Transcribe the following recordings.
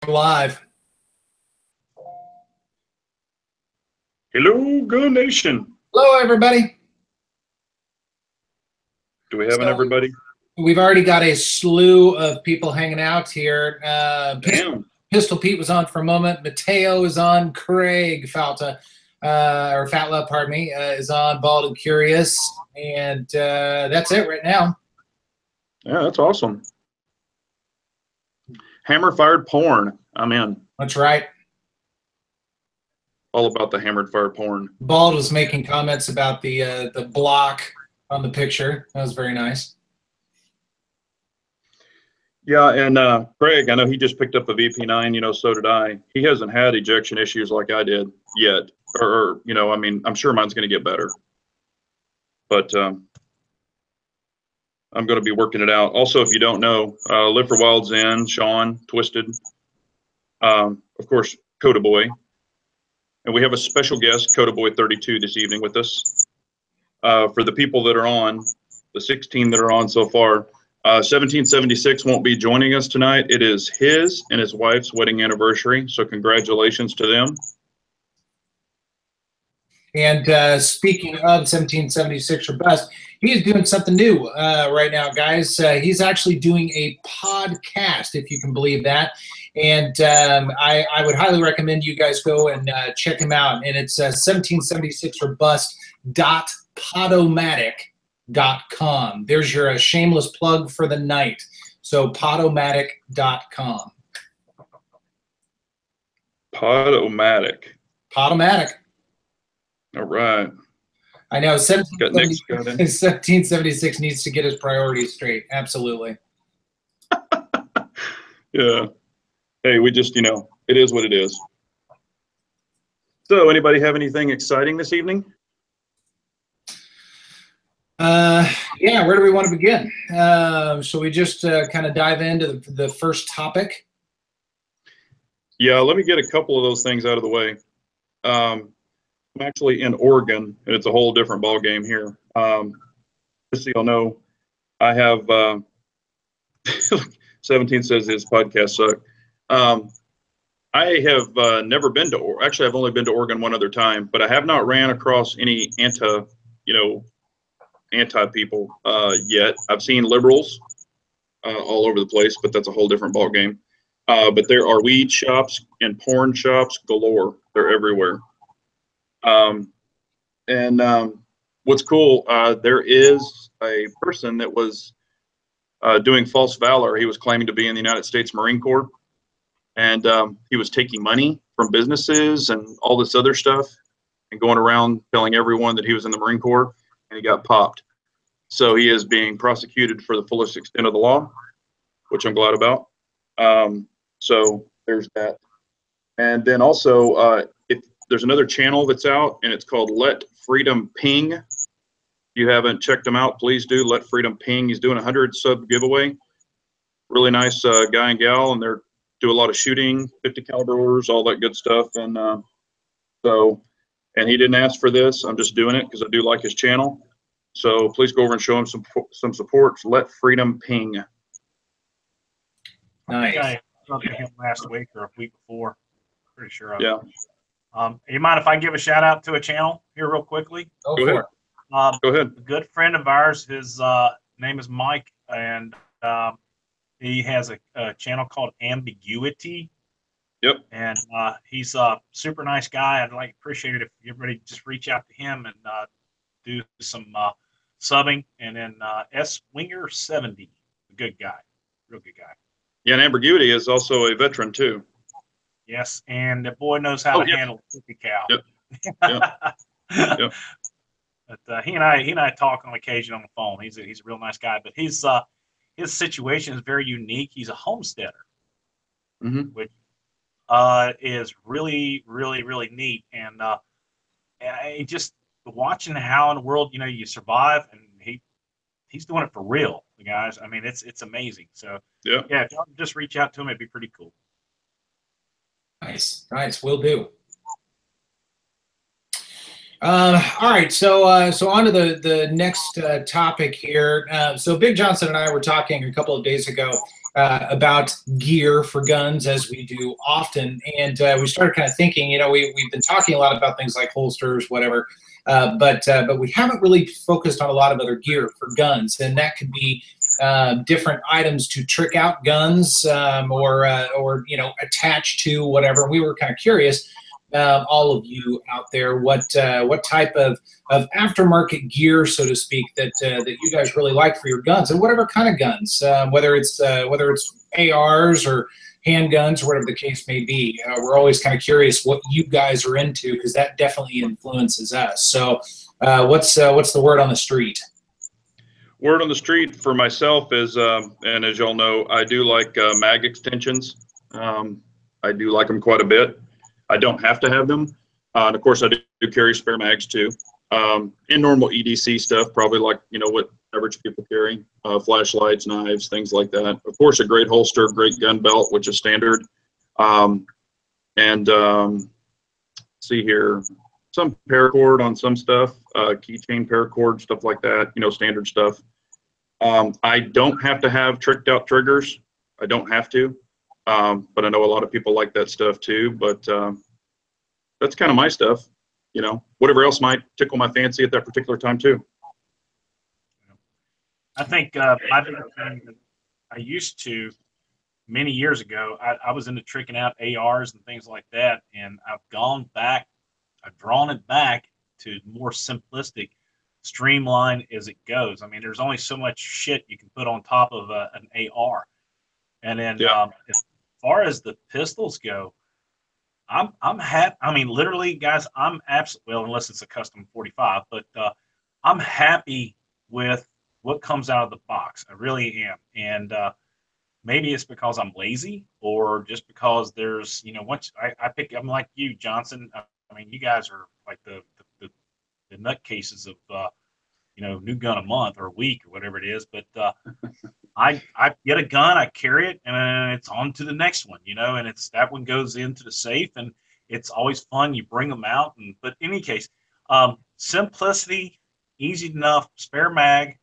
Live. Hello, Gun Nation. Hello, everybody. Do we have an everybody? We've already got a slew of people hanging out here. Pistol Pete was on for a moment. Mateo is on. Craig Falta, or Fatla, pardon me, is on. Bald and Curious. And that's it right now. Yeah, that's awesome. Hammer-fired porn. I'm in. That's right. All about the hammered-fired porn. Bald was making comments about the block on the picture. That was very nice. Yeah, and Craig, I know he just picked up a VP9. You know, so did I. He hasn't had ejection issues like I did yet. Or you know, I mean, I'm sure mine's going to get better. But I'm going to be working it out. Also, if you don't know, Live for Wild's in, Sean, Twisted, of course, Kotaboy. And we have a special guest, Kotaboy32, this evening with us. For the people that are on, the 16 that are on so far, 1776 won't be joining us tonight. It is his and his wife's wedding anniversary, so congratulations to them. And speaking of 1776 Robust, he's doing something new right now, guys. He's actually doing a podcast, if you can believe that. And I would highly recommend you guys go and check him out. And it's 1776robust.podomatic.com. There's your shameless plug for the night. So podomatic.com. Podomatic. Podomatic. All right. I know 1776 needs to get his priorities straight. Absolutely. Yeah. Hey, we just, you know, it is what it is. So anybody have anything exciting this evening? Yeah, where do we want to begin? So we just kind of dive into the first topic. Yeah, let me get a couple of those things out of the way. I'm actually in Oregon, and it's a whole different ball game here. Just so you'll know, I have 17 says his podcast sucked. I have never been to, actually, I've only been to Oregon one other time, but I have not ran across any anti-people yet. I've seen liberals all over the place, but that's a whole different ball game. But there are weed shops and porn shops galore. They're everywhere. What's cool, there is a person that was doing false valor. He was claiming to be in the United States Marine Corps, and he was taking money from businesses and all this other stuff and going around telling everyone that he was in the Marine Corps, and he got popped. So he is being prosecuted for the fullest extent of the law, which I'm glad about. So there's that. And then also, if there's another channel that's out, and it's called Let Freedom Ping. If you haven't checked him out, please do. Let Freedom Ping. He's doing a 100 sub giveaway. Really nice guy and gal, and they're do a lot of shooting, 50 calibers, all that good stuff. And and he didn't ask for this. I'm just doing it because I do like his channel. So please go over and show him some support. Let Freedom Ping. Nice. I talked to him last week or a week before. Pretty sure. Yeah. You mind if I give a shout out to a channel here real quickly? Go ahead. Go ahead. A good friend of ours, his name is Mike, and he has a channel called Ambiguity. Yep. And he's a super nice guy. I'd appreciate it if everybody just reach out to him and do some subbing. And then Swinger70, a good guy, real good guy. Yeah, and Ambiguity is also a veteran too. Yes, and the boy knows how to handle a cookie cow. Yep. Yep. Yep. But he and I talk on occasion on the phone. He's a real nice guy, but his situation is very unique. He's a homesteader, which is really, really, really neat. And just watching how in the world you survive, and he's doing it for real, guys. I mean, it's amazing. So yeah, if y'all just reach out to him, it'd be pretty cool. Nice, will do. All right, so on to the next topic here. So Big Jonson and I were talking a couple of days ago about gear for guns, as we do often. And we started kind of thinking, you know, we've been talking a lot about things like holsters, whatever, but we haven't really focused on a lot of other gear for guns, and that could be different items to trick out guns, or you know, attach to whatever. We were kind of curious, all of you out there, what type of aftermarket gear, so to speak, that you guys really like for your guns, and whatever kind of guns, whether it's ARs or handguns or whatever the case may be. We're always kind of curious what you guys are into, because that definitely influences us. So what's the word on the street? Word on the street for myself is, and as y'all know, I do like mag extensions. I do like them quite a bit. I don't have to have them. And of course, I do carry spare mags too. And normal EDC stuff, probably like, you know, what average people carry, flashlights, knives, things like that. Of course, a great holster, great gun belt, which is standard. See here, some paracord on some stuff, keychain paracord, stuff like that, you know, standard stuff. I don't have to have tricked out triggers. I don't have to. But I know a lot of people like that stuff too, but that's kind of my stuff, you know. Whatever else might tickle my fancy at that particular time too. I think my favorite thing that I used to, many years ago, I was into tricking out ARs and things like that, and I've gone back, I've drawn it back to more simplistic, streamlined as it goes. I mean, there's only so much shit you can put on top of an AR. And then as far as the pistols go, I'm happy. I mean, literally, guys, I'm absolutely, well, unless it's a custom 45, but I'm happy with what comes out of the box. I really am. And maybe it's because I'm lazy, or just because there's, you know, once I'm like you, Jonson. I mean, you guys are like the nutcases of, you know, new gun a month or a week or whatever it is. But I get a gun, I carry it, and it's on to the next one, you know, and it's that one goes into the safe, and it's always fun. You bring them out, but in any case, simplicity, easy enough, spare mag,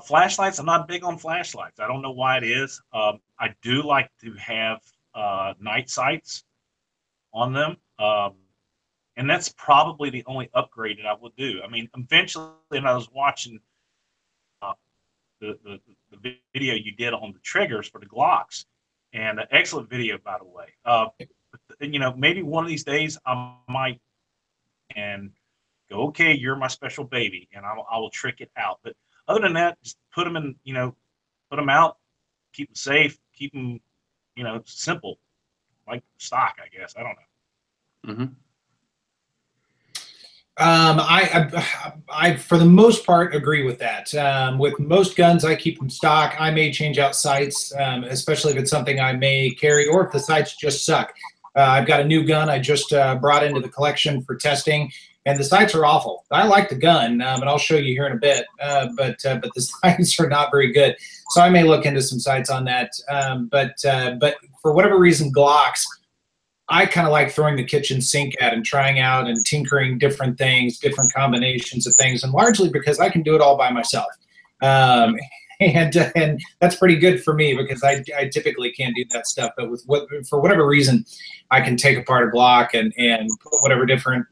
flashlights. I'm not big on flashlights. I don't know why it is. I do like to have night sights on them, and that's probably the only upgrade that I will do. I mean, eventually, and I was watching the video you did on the triggers for the Glocks, and an excellent video, by the way. You know, maybe one of these days I might and go, okay, you're my special baby, and I will trick it out. But other than that, just put them in, you know, put them out, keep them safe, keep them, you know, simple, like stock, I guess. I don't know. Mm-hmm. I for the most part agree with that. With most guns, I keep them stock. I may change out sights, especially if it's something I may carry, or if the sights just suck. I've got a new gun I just brought into the collection for testing, and the sights are awful. I like the gun, and I'll show you here in a bit, but the sights are not very good. So I may look into some sights on that. But for whatever reason, Glocks, I kind of like throwing the kitchen sink at and trying out and tinkering different things, different combinations of things, and largely because I can do it all by myself. And that's pretty good for me, because I typically can't do that stuff. But for whatever reason, I can take apart a Glock and put whatever different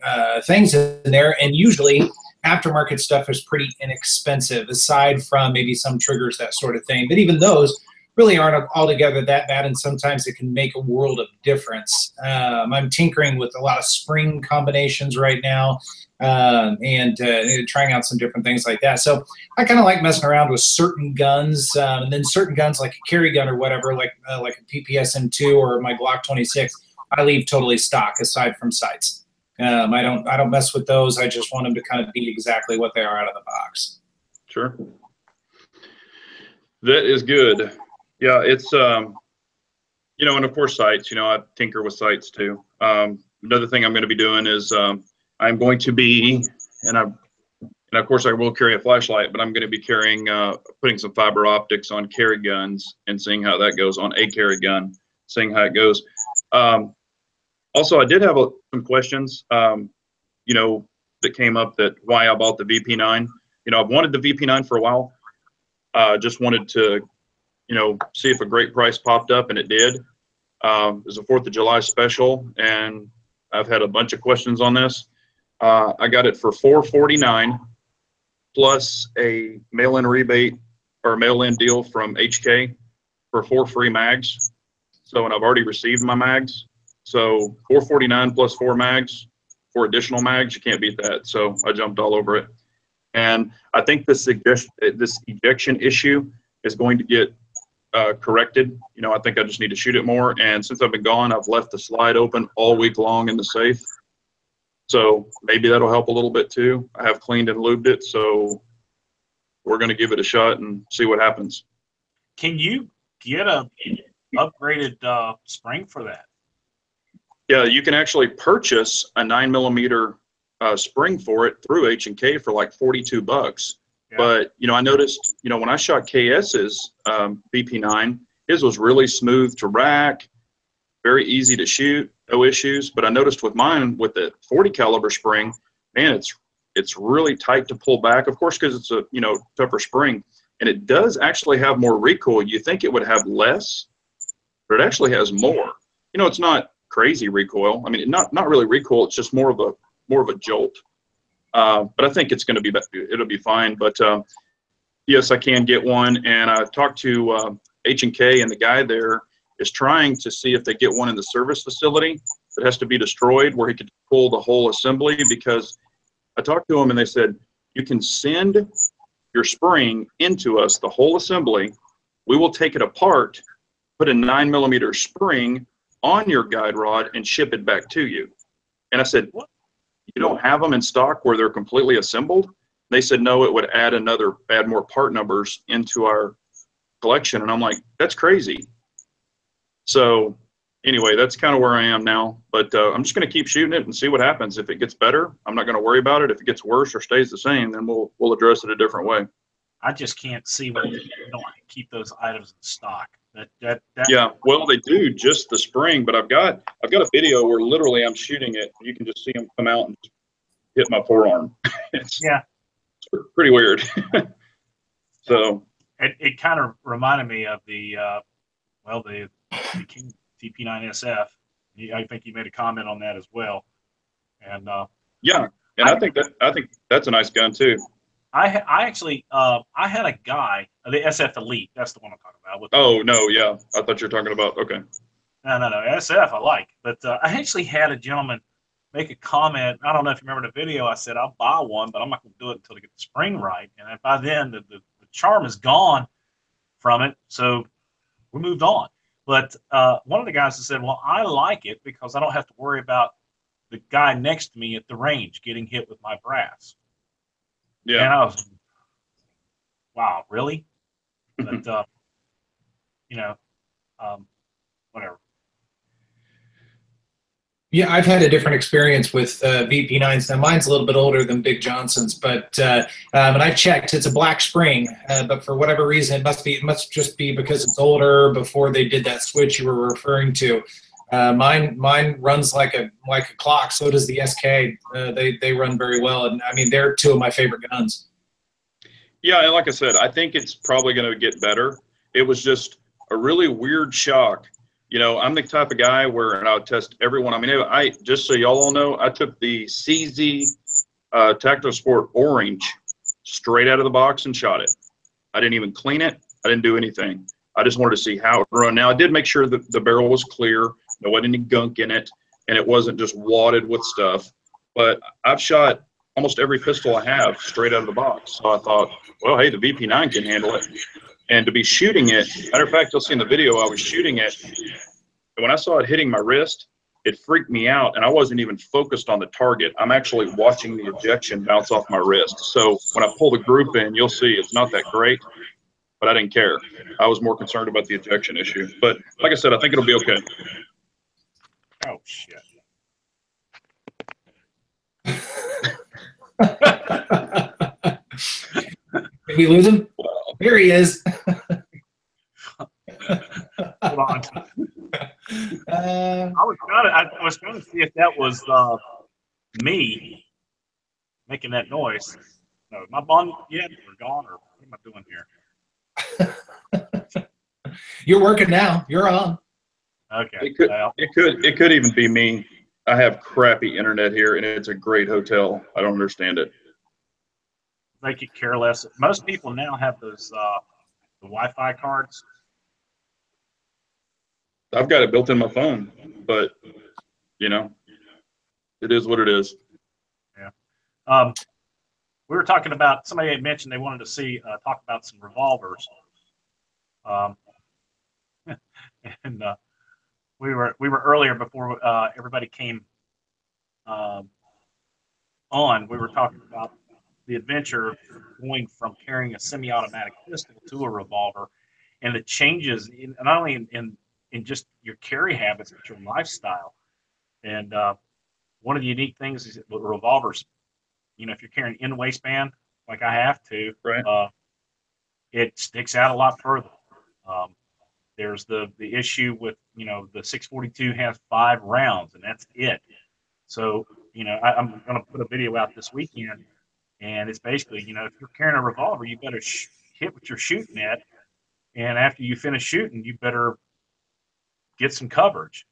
things in there. And usually aftermarket stuff is pretty inexpensive, aside from maybe some triggers, that sort of thing. But even those really aren't altogether that bad, and sometimes it can make a world of difference. I'm tinkering with a lot of spring combinations right now, and trying out some different things like that. So I kind of like messing around with certain guns, and then certain guns like a carry gun or whatever, like a PPS M2 or my Glock 26, I leave totally stock aside from sights. I don't mess with those. I just want them to kind of be exactly what they are out of the box. Sure. That is good. Yeah, it's, you know, and of course sights, you know, I tinker with sights too. Another thing I'm going to be doing is I'm going to be, and of course I will carry a flashlight, but I'm going to be carrying, putting some fiber optics on carry guns and seeing how that goes on a carry gun, seeing how it goes. Also, I did have some questions, you know, that came up, that why I bought the VP9. You know, I've wanted the VP9 for a while. Just wanted to, see if a great price popped up, and it did. It was a 4th of July special, and I've had a bunch of questions on this. I got it for $449 plus a mail-in rebate or mail-in deal from HK for 4 free mags. So, and I've already received my mags. So $449 plus 4 mags, 4 additional mags, you can't beat that. So I jumped all over it. And I think this ejection issue is going to get corrected. I think I just need to shoot it more. And since I've been gone, I've left the slide open all week long in the safe. So maybe that'll help a little bit too. I have cleaned and lubed it, so we're going to give it a shot and see what happens. Can you get a upgraded spring for that? Yeah, you can actually purchase a 9mm spring for it through H&K for like $42. Yeah. But I noticed, when I shot KS's BP9, his was really smooth to rack, very easy to shoot, no issues. But I noticed with mine, with the 40 caliber spring, man, it's really tight to pull back. Of course, because it's a tougher spring, and it does actually have more recoil. You think it would have less, but it actually has more. It's not crazy recoil. I mean, not really recoil. It's just more of a jolt. But I think it's going to be, it'll be fine. But yes, I can get one. And I talked to H&K, and the guy there is trying to see if they get one in the service facility that has to be destroyed, where he could pull the whole assembly. Because I talked to him, and they said, you can send your spring into us, the whole assembly. We will take it apart, put a 9mm spring on your guide rod, and ship it back to you. And I said, what? You don't have them in stock where they're completely assembled? They said, no, it would add more part numbers into our collection. And I'm like, that's crazy. So anyway, that's kind of where I am now. But I'm just going to keep shooting it and see what happens. If it gets better, I'm not going to worry about it. If it gets worse or stays the same, then we'll address it a different way. I just can't see why you don't keep those items in stock. Yeah, well, they do, just the spring, but I've got a video where literally I'm shooting it. You can just see them come out and just hit my forearm. It's pretty weird. So it kind of reminded me of the King TP9SF. I think you made a comment on that as well. And yeah, and I think that's a nice gun too. I actually I had a guy, the SF Elite. That's the one I'm talking about. Oh no, yeah, I thought you were talking about. Okay. No, SF I like, but I actually had a gentleman make a comment. I don't know if you remember the video. I said I'll buy one, but I'm not going to do it until I get the spring right. And by then the charm is gone from it, so we moved on. But one of the guys said, "Well, I like it because I don't have to worry about the guy next to me at the range getting hit with my brass." Yeah. And I was, wow, really? But whatever. Yeah, I've had a different experience with VP9s. Now, mine's a little bit older than Big Johnson's, but and I checked, it's a black spring, but for whatever reason, it must just be because it's older, before they did that switch you were referring to. Mine runs like a clock. So does the SK. They run very well, and I mean they're two of my favorite guns. Yeah, and like I said, I think it's probably going to get better. It was just a really weird shock. I'm the type of guy where, and I'll test everyone. I mean, I just so y'all all know, I took the CZ Tactical Sport Orange straight out of the box and shot it. I didn't even clean it. I didn't do anything. I just wanted to see how it run. Now, I did make sure that the barrel was clear. There wasn't any gunk in it, and it wasn't just wadded with stuff. But I've shot almost every pistol I have straight out of the box. So I thought, well, hey, the VP9 can handle it. And to be shooting it, matter of fact, you'll see in the video I was shooting it. And when I saw it hitting my wrist, it freaked me out, and I wasn't even focused on the target. I'm actually watching the ejection bounce off my wrist. So when I pull the group in, you'll see it's not that great, but I didn't care. I was more concerned about the ejection issue. But like I said, I think it'll be okay. Oh, shit. Did we lose him? Here he is. Hold on. I was trying to see if that was me making that noise. No, my bond, we're gone, or what am I doing here? You're working now. You're on. Okay. It could even be me. I have crappy internet here, and it's a great hotel. I don't understand it. They could care less. Most people now have those the Wi-Fi cards. I've got it built in my phone, but you know, it is what it is. Yeah. We were talking about, somebody had mentioned they wanted to see talk about some revolvers. And we were earlier before everybody came on. We were talking about the adventure of going from carrying a semi-automatic pistol to a revolver, and the changes not only in just your carry habits, but your lifestyle. And one of the unique things is with revolvers, you know, if you're carrying in waistband like I have to, right. It sticks out a lot further. There's the issue with, you know, the 642 has 5 rounds, and that's it. So, you know, I'm going to put a video out this weekend, and it's basically, you know, if you're carrying a revolver, you better hit what you're shooting at, and after you finish shooting, you better get some coverage.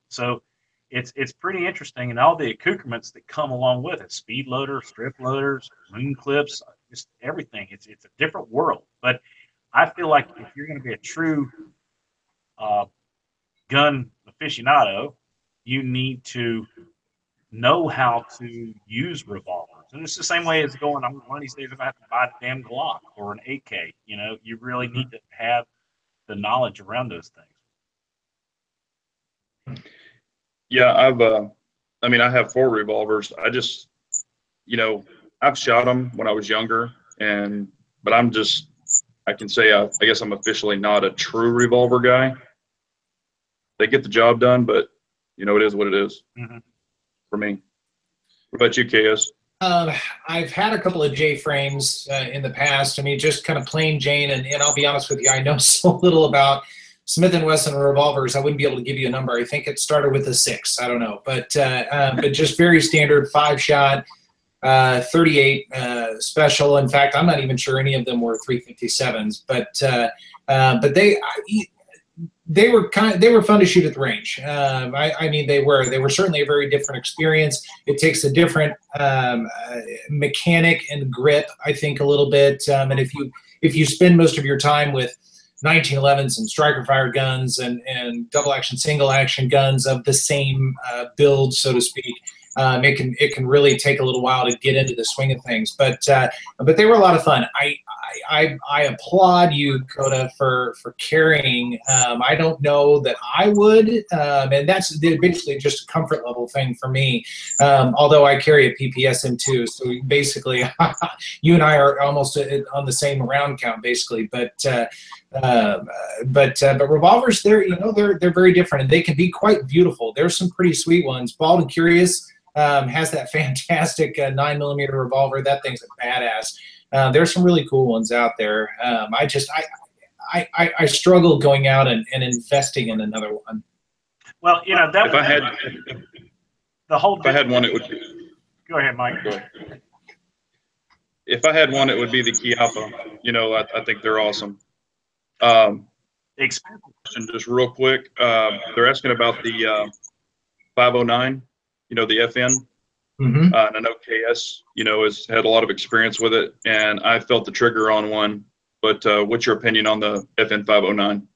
So it's pretty interesting, and all the accoutrements that come along with it: speed loaders, strip loaders, moon clips, just everything. It's a different world. But I feel like if you're going to be a true gun aficionado, you need to know how to use revolvers. And it's the same way as going, I'm one of these days, if I have to buy a damn Glock or an AK, you know, you really need to have the knowledge around those things. Yeah, I mean, I have 4 revolvers. I just, you know, I've shot them when I was younger, but I can say I guess I'm officially not a true revolver guy. They get the job done, but you know, it is what it is for me. What about you, KS? I've had a couple of J frames in the past. I mean, just kind of plain Jane, and I'll be honest with you, I know so little about Smith & Wesson revolvers. I wouldn't be able to give you a number. I think it started with a 6. I don't know, but just very standard 5-shot, 38 special. In fact, I'm not even sure any of them were 357s, but they were fun to shoot at the range. I mean, they were certainly a very different experience. It takes a different mechanic and grip, I think, a little bit. And if you spend most of your time with 1911s and striker fired guns and double action, single action guns of the same build, so to speak, it can really take a little while to get into the swing of things. But they were a lot of fun. I applaud you, Kota, for carrying. I don't know that I would, and that's basically just a comfort level thing for me. Although I carry a PPSM2, so basically you and I are almost on the same round count, basically. But revolvers, they're very different, and they can be quite beautiful. There's some pretty sweet ones. Bald and Curious has that fantastic 9mm revolver. That thing's a badass. There's some really cool ones out there. I struggle going out and investing in another one. Well, you know, that if I had one, it would be. Go ahead, Mike. Go ahead. If I had one, it would be the Chiappa. You know, I think they're awesome. Just real quick, they're asking about the 509. You know, the FN. And I know KS, you know, has had a lot of experience with it, and I felt the trigger on one. But what's your opinion on the FN 509?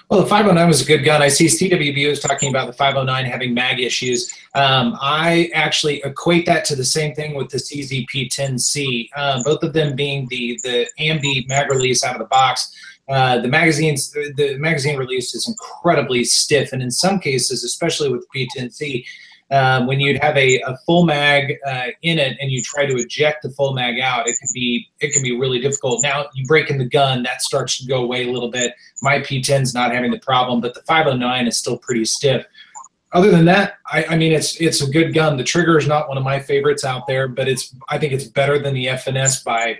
Well, the 509 was a good gun. I see CWB was talking about the 509 having mag issues. I actually equate that to the same thing with the CZP-10C, both of them being the Ambi mag release out of the box. The magazine release is incredibly stiff, and in some cases, especially with the P10C, when you'd have a full mag in it and you try to eject the full mag out, it can be really difficult. Now you break in the gun, that starts to go away a little bit. My P10's not having the problem, but the 509 is still pretty stiff. Other than that, I mean, it's a good gun. The trigger is not one of my favorites out there, but I think it's better than the FNS by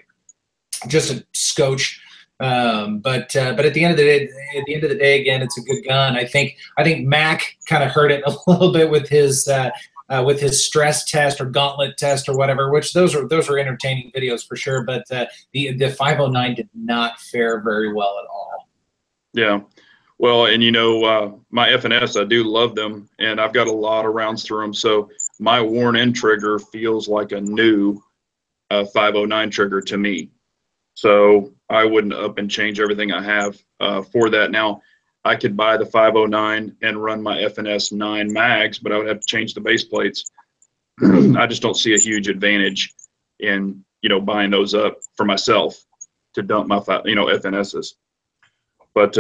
just a scotch. But at the end of the day, again, it's a good gun. I think Mac kind of hurt it a little bit with his stress test or gauntlet test or whatever, which those are entertaining videos for sure. But the 509 did not fare very well at all. Yeah. Well, and you know, my F&S, I do love them, and I've got a lot of rounds through them. So my worn-in trigger feels like a new 509 trigger to me. So I wouldn't up and change everything I have for that. Now, I could buy the 509 and run my F&S 9 mags, but I would have to change the base plates. I just don't see a huge advantage in, you know, buying those up for myself to dump my, you know, F&Ss. But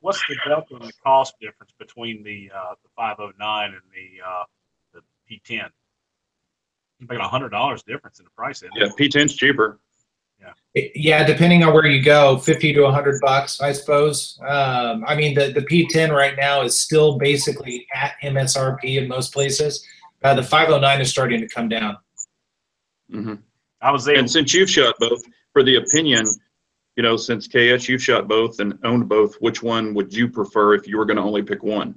what's the delta in the cost difference between the 509 and the P10? About $100 difference in the price. Yeah, P10's cheaper. Yeah, depending on where you go, 50 to 100 bucks, I suppose. I mean, the P10 right now is still basically at MSRP in most places. The 509 is starting to come down. Mm-hmm. And since you've shot both, for the opinion, you know, since KS, you've shot both and owned both, which one would you prefer if you were going to only pick one?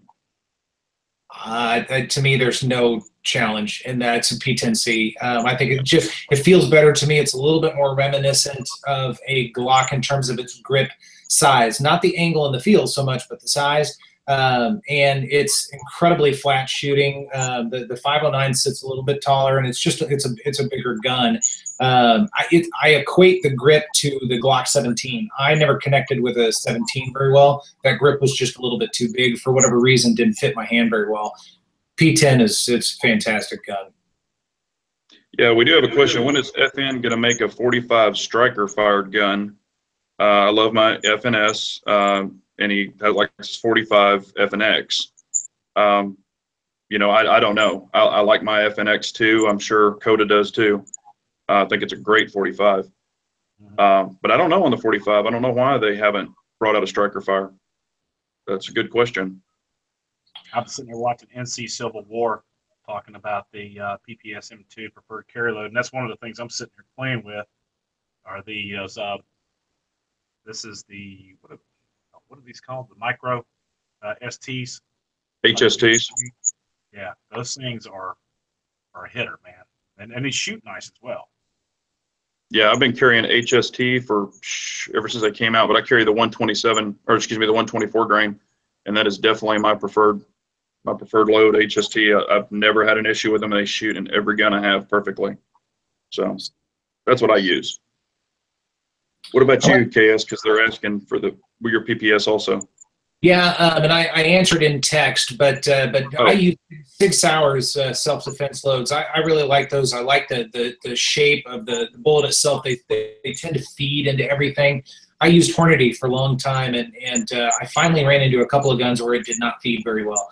To me, there's no challenge in that. It's a P10C. I think it feels better to me. It's a little bit more reminiscent of a Glock in terms of its grip size, not the angle in the field so much, but the size. And it's incredibly flat shooting. The 509 sits a little bit taller, and it's a bigger gun. I equate the grip to the Glock 17. I never connected with a 17 very well. That grip was just a little bit too big for whatever reason. Didn't fit my hand very well. P10 it's a fantastic gun. Yeah, we do have a question. When is FN going to make a 45 striker fired gun? I love my FNS. And he has like 45 FNX. You know, I don't know. I like my FNX too. I'm sure Kota does too. I think it's a great 45. But I don't know on the 45. I don't know why they haven't brought out a striker fire. That's a good question. I'm sitting here watching NC Civil War talking about the PPS M2 preferred carry load, and that's one of the things I'm sitting here playing with. Are the this is the what are these called? The micro STs, HSTs. Yeah, those things are a hitter, man, and they shoot nice as well. Yeah, I've been carrying HST for ever since I came out, but I carry the 127, or excuse me, the 124 grain, and that is definitely my preferred load. HST. I've never had an issue with them. They shoot in every gun I have perfectly, so that's what I use. What about you, KS? Because they're asking for your PPS also. Yeah, and I answered in text, but I use 6 hours self-defense loads. I really like those. I like the shape of the bullet itself. They tend to feed into everything. I used Hornady for a long time, and I finally ran into a couple of guns where it did not feed very well.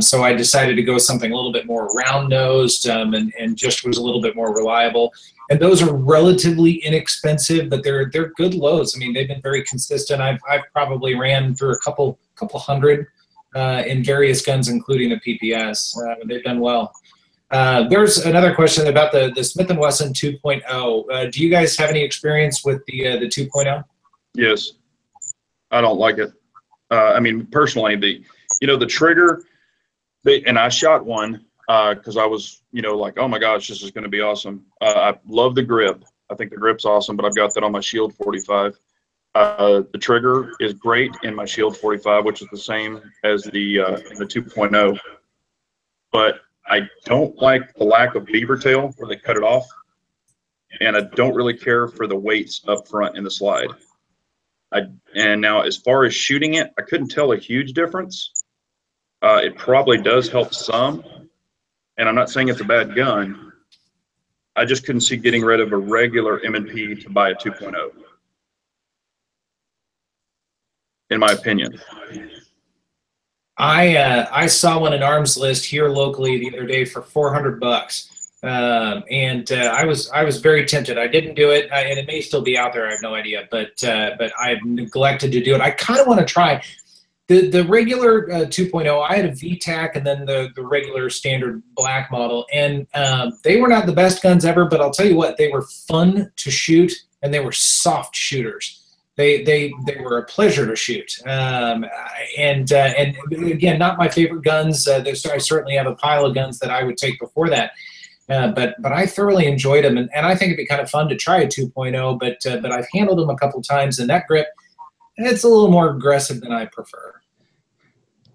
So I decided to go something a little bit more round-nosed and just was a little bit more reliable. And those are relatively inexpensive, but they're good loads. I mean, they've been very consistent. I've probably ran through a couple hundred in various guns, including the PPS. They've done well. There's another question about the Smith & Wesson 2.0. Do you guys have any experience with the 2.0? Yes, I don't like it. I mean, personally, the trigger, and I shot one because I was, like, oh my gosh, this is going to be awesome. I love the grip. I think the grip's awesome, but I've got that on my Shield 45. The trigger is great in my Shield 45, which is the same as the 2.0. But I don't like the lack of beaver tail where they cut it off, and I don't really care for the weights up front in the slide. And now, as far as shooting it, I couldn't tell a huge difference. It probably does help some, and I'm not saying it's a bad gun. I just couldn't see getting rid of a regular M&P to buy a 2.0, in my opinion. I saw one in Arms List here locally the other day for $400. And I was very tempted. I didn't do it, and it may still be out there. I have no idea, but I've neglected to do it. I kind of want to try the regular 2.0. I had a VTAC and then the regular standard black model, and they were not the best guns ever. But I'll tell you what, they were fun to shoot, and they were soft shooters. They were a pleasure to shoot, and again, not my favorite guns. I certainly have a pile of guns that I would take before that. But I thoroughly enjoyed them, and I think it'd be kind of fun to try a 2.0, but I've handled them a couple times, and that grip, it's a little more aggressive than I prefer.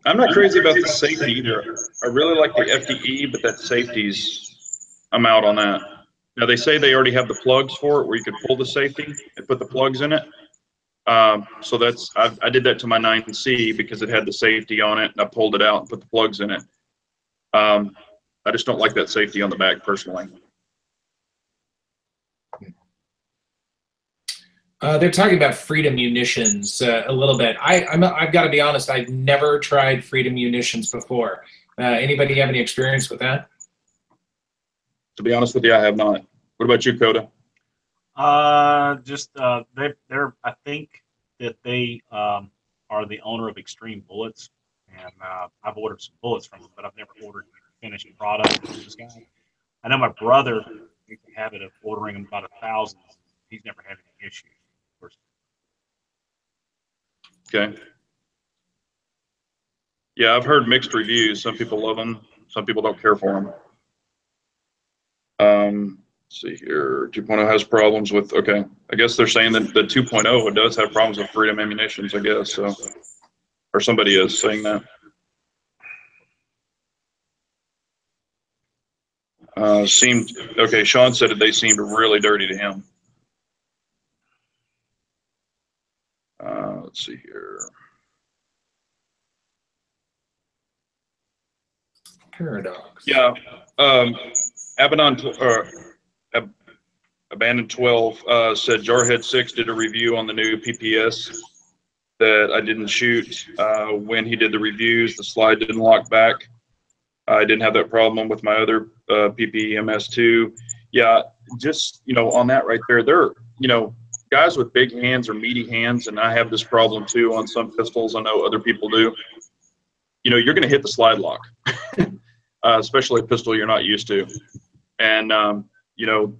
I'm not crazy about the safety either. I really like the FDE, but that safety's, I'm out on that. Now they say they already have the plugs for it where you could pull the safety and put the plugs in it. So that's, I did that to my 9C because it had the safety on it, and I pulled it out and put the plugs in it. I just don't like that safety on the back personally. They're talking about Freedom Munitions a little bit. I've got to be honest, I've never tried Freedom Munitions before. Anybody have any experience with that? To be honest with you, I have not. What about you, Kota? They're I think that they are the owner of Extreme Bullets, and I've ordered some bullets from them, but I've never ordered finished product from this guy. I know my brother makes a habit of ordering them about 1,000. He's never had any issues. Okay. Yeah, I've heard mixed reviews. Some people love them. Some people don't care for them. Let's see here. 2.0 has problems with, okay. I guess they're saying that the 2.0 does have problems with Freedom Ammunitions, I guess. So, or somebody is saying that. Okay, Sean said that they seemed really dirty to him. Let's see here. Paradox. Yeah. Abandoned 12 said Jarhead 6 did a review on the new PPS that I didn't shoot. When he did the reviews, the slide didn't lock back. I didn't have that problem with my other PPMS2. Yeah, just, on that right there, they're, guys with big hands or meaty hands, and I have this problem too on some pistols. I know other people do. You're going to hit the slide lock, especially a pistol you're not used to. And,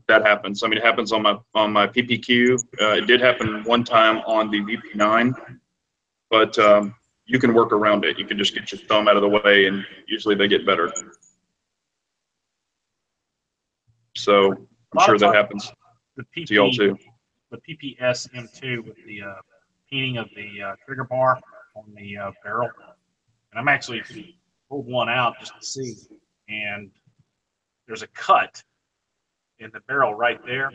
that happens. I mean, it happens on my PPQ. It did happen one time on the VP9, but you can work around it. You can just get your thumb out of the way, and usually they get better. So I'm sure that happens to y'all too. The PPS M2 with the painting of the trigger bar on the barrel, and I'm actually pulled one out just to see, and there's a cut in the barrel right there,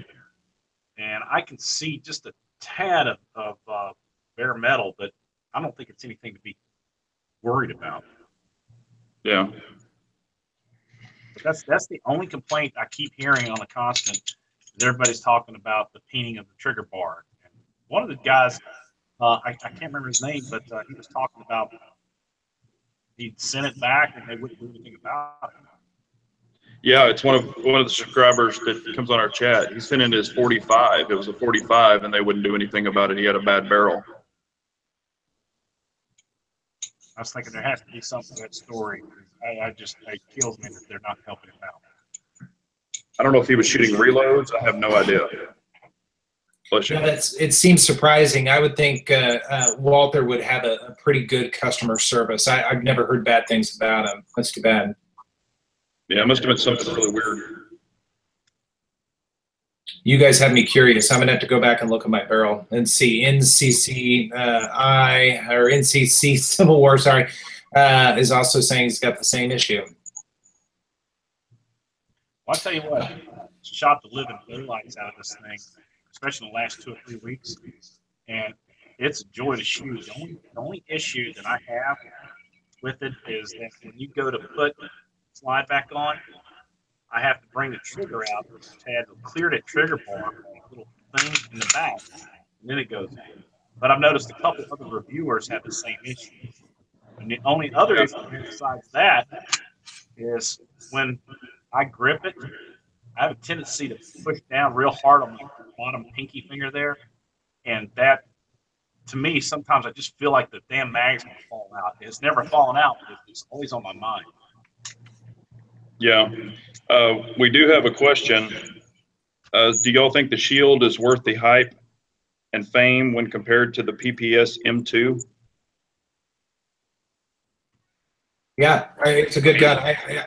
and I can see just a tad of bare metal, but I don't think it's anything to be worried about. Yeah. But that's the only complaint I keep hearing on a constant. Everybody's talking about the painting of the trigger bar. And one of the guys, I can't remember his name, but he was talking about he'd sent it back and they wouldn't do anything about it. Yeah, it's one of the subscribers that comes on our chat. He sent in his 45. It was a 45, and they wouldn't do anything about it. He had a bad barrel. I was thinking there has to be something to that story. It kills me that they're not helping him out. I don't know if he was shooting reloads. I have no idea. Yeah, it seems surprising. I would think Walther would have a pretty good customer service. I've never heard bad things about him. That's too bad. Yeah, it must have been something really weird. You guys have me curious. I'm going to have to go back and look at my barrel and see. NCC Civil War, sorry, is also saying he's got the same issue. Well, I'll tell you what, shot the living daylights out of this thing, especially in the last 2 or 3 weeks, and it's a joy to shoot. The only issue that I have with it is that when you go to put slide back on, I have to bring the trigger out to clear that trigger bar, little thing in the back, and then it goes in. But I've noticed a couple other reviewers have the same issue. And the only other issue besides that is when I grip it, I have a tendency to push down real hard on my bottom pinky finger there, and that, to me, sometimes I just feel like the damn mag's gonna fall out. It's never fallen out, but it's always on my mind. Yeah, we do have a question. Do y'all think the Shield is worth the hype and fame when compared to the PPS M2? Yeah, it's a good gun.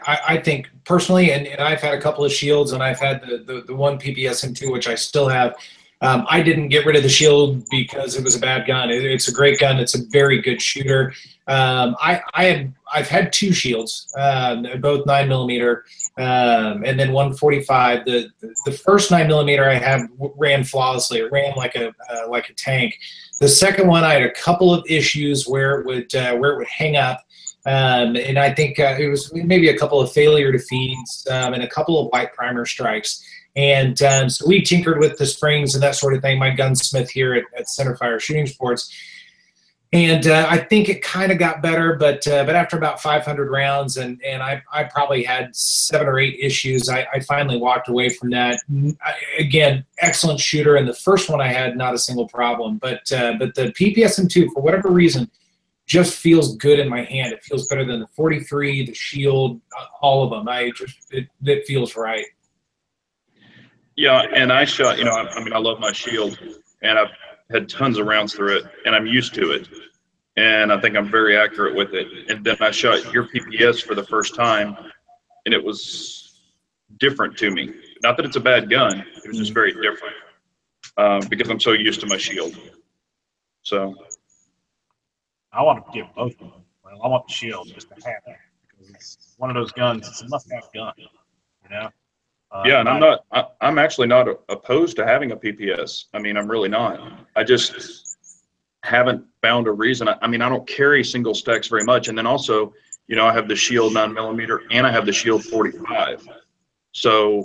I think personally, and I've had a couple of Shields, and I've had the one PPS M2, which I still have, I didn't get rid of the shield because it was a bad gun. It's a great gun. It's a very good shooter. I've had 2 shields, both 9mm, and then 145. The first 9mm I had ran flawlessly. It ran like a tank. The second one, I had a couple of issues where it would hang up. And I think it was maybe a couple of failure to feeds and a couple of white primer strikes. And so we tinkered with the springs and that sort of thing, my gunsmith here at Centerfire Shooting Sports. And I think it kind of got better, but after about 500 rounds, and I probably had 7 or 8 issues, I finally walked away from that. Again, excellent shooter, and the first one I had, not a single problem. But the PPSM2, for whatever reason, just feels good in my hand. It feels better than the 43, the shield, all of them. It feels right. Yeah, and I shot, I mean, I love my shield, and I've had tons of rounds through it, and I'm used to it, and I think I'm very accurate with it. And then I shot your PPS for the first time, and it was different to me. Not that it's a bad gun, it was just very different because I'm so used to my shield. So I want to give both of them. Well, I want the shield just to have it because it's one of those guns. It's a must-have gun, you know. Yeah, and I'm actually not opposed to having a PPS. I mean, I'm really not. I just haven't found a reason. I mean, I don't carry single stacks very much. And then also, I have the Shield 9mm and I have the Shield 45. So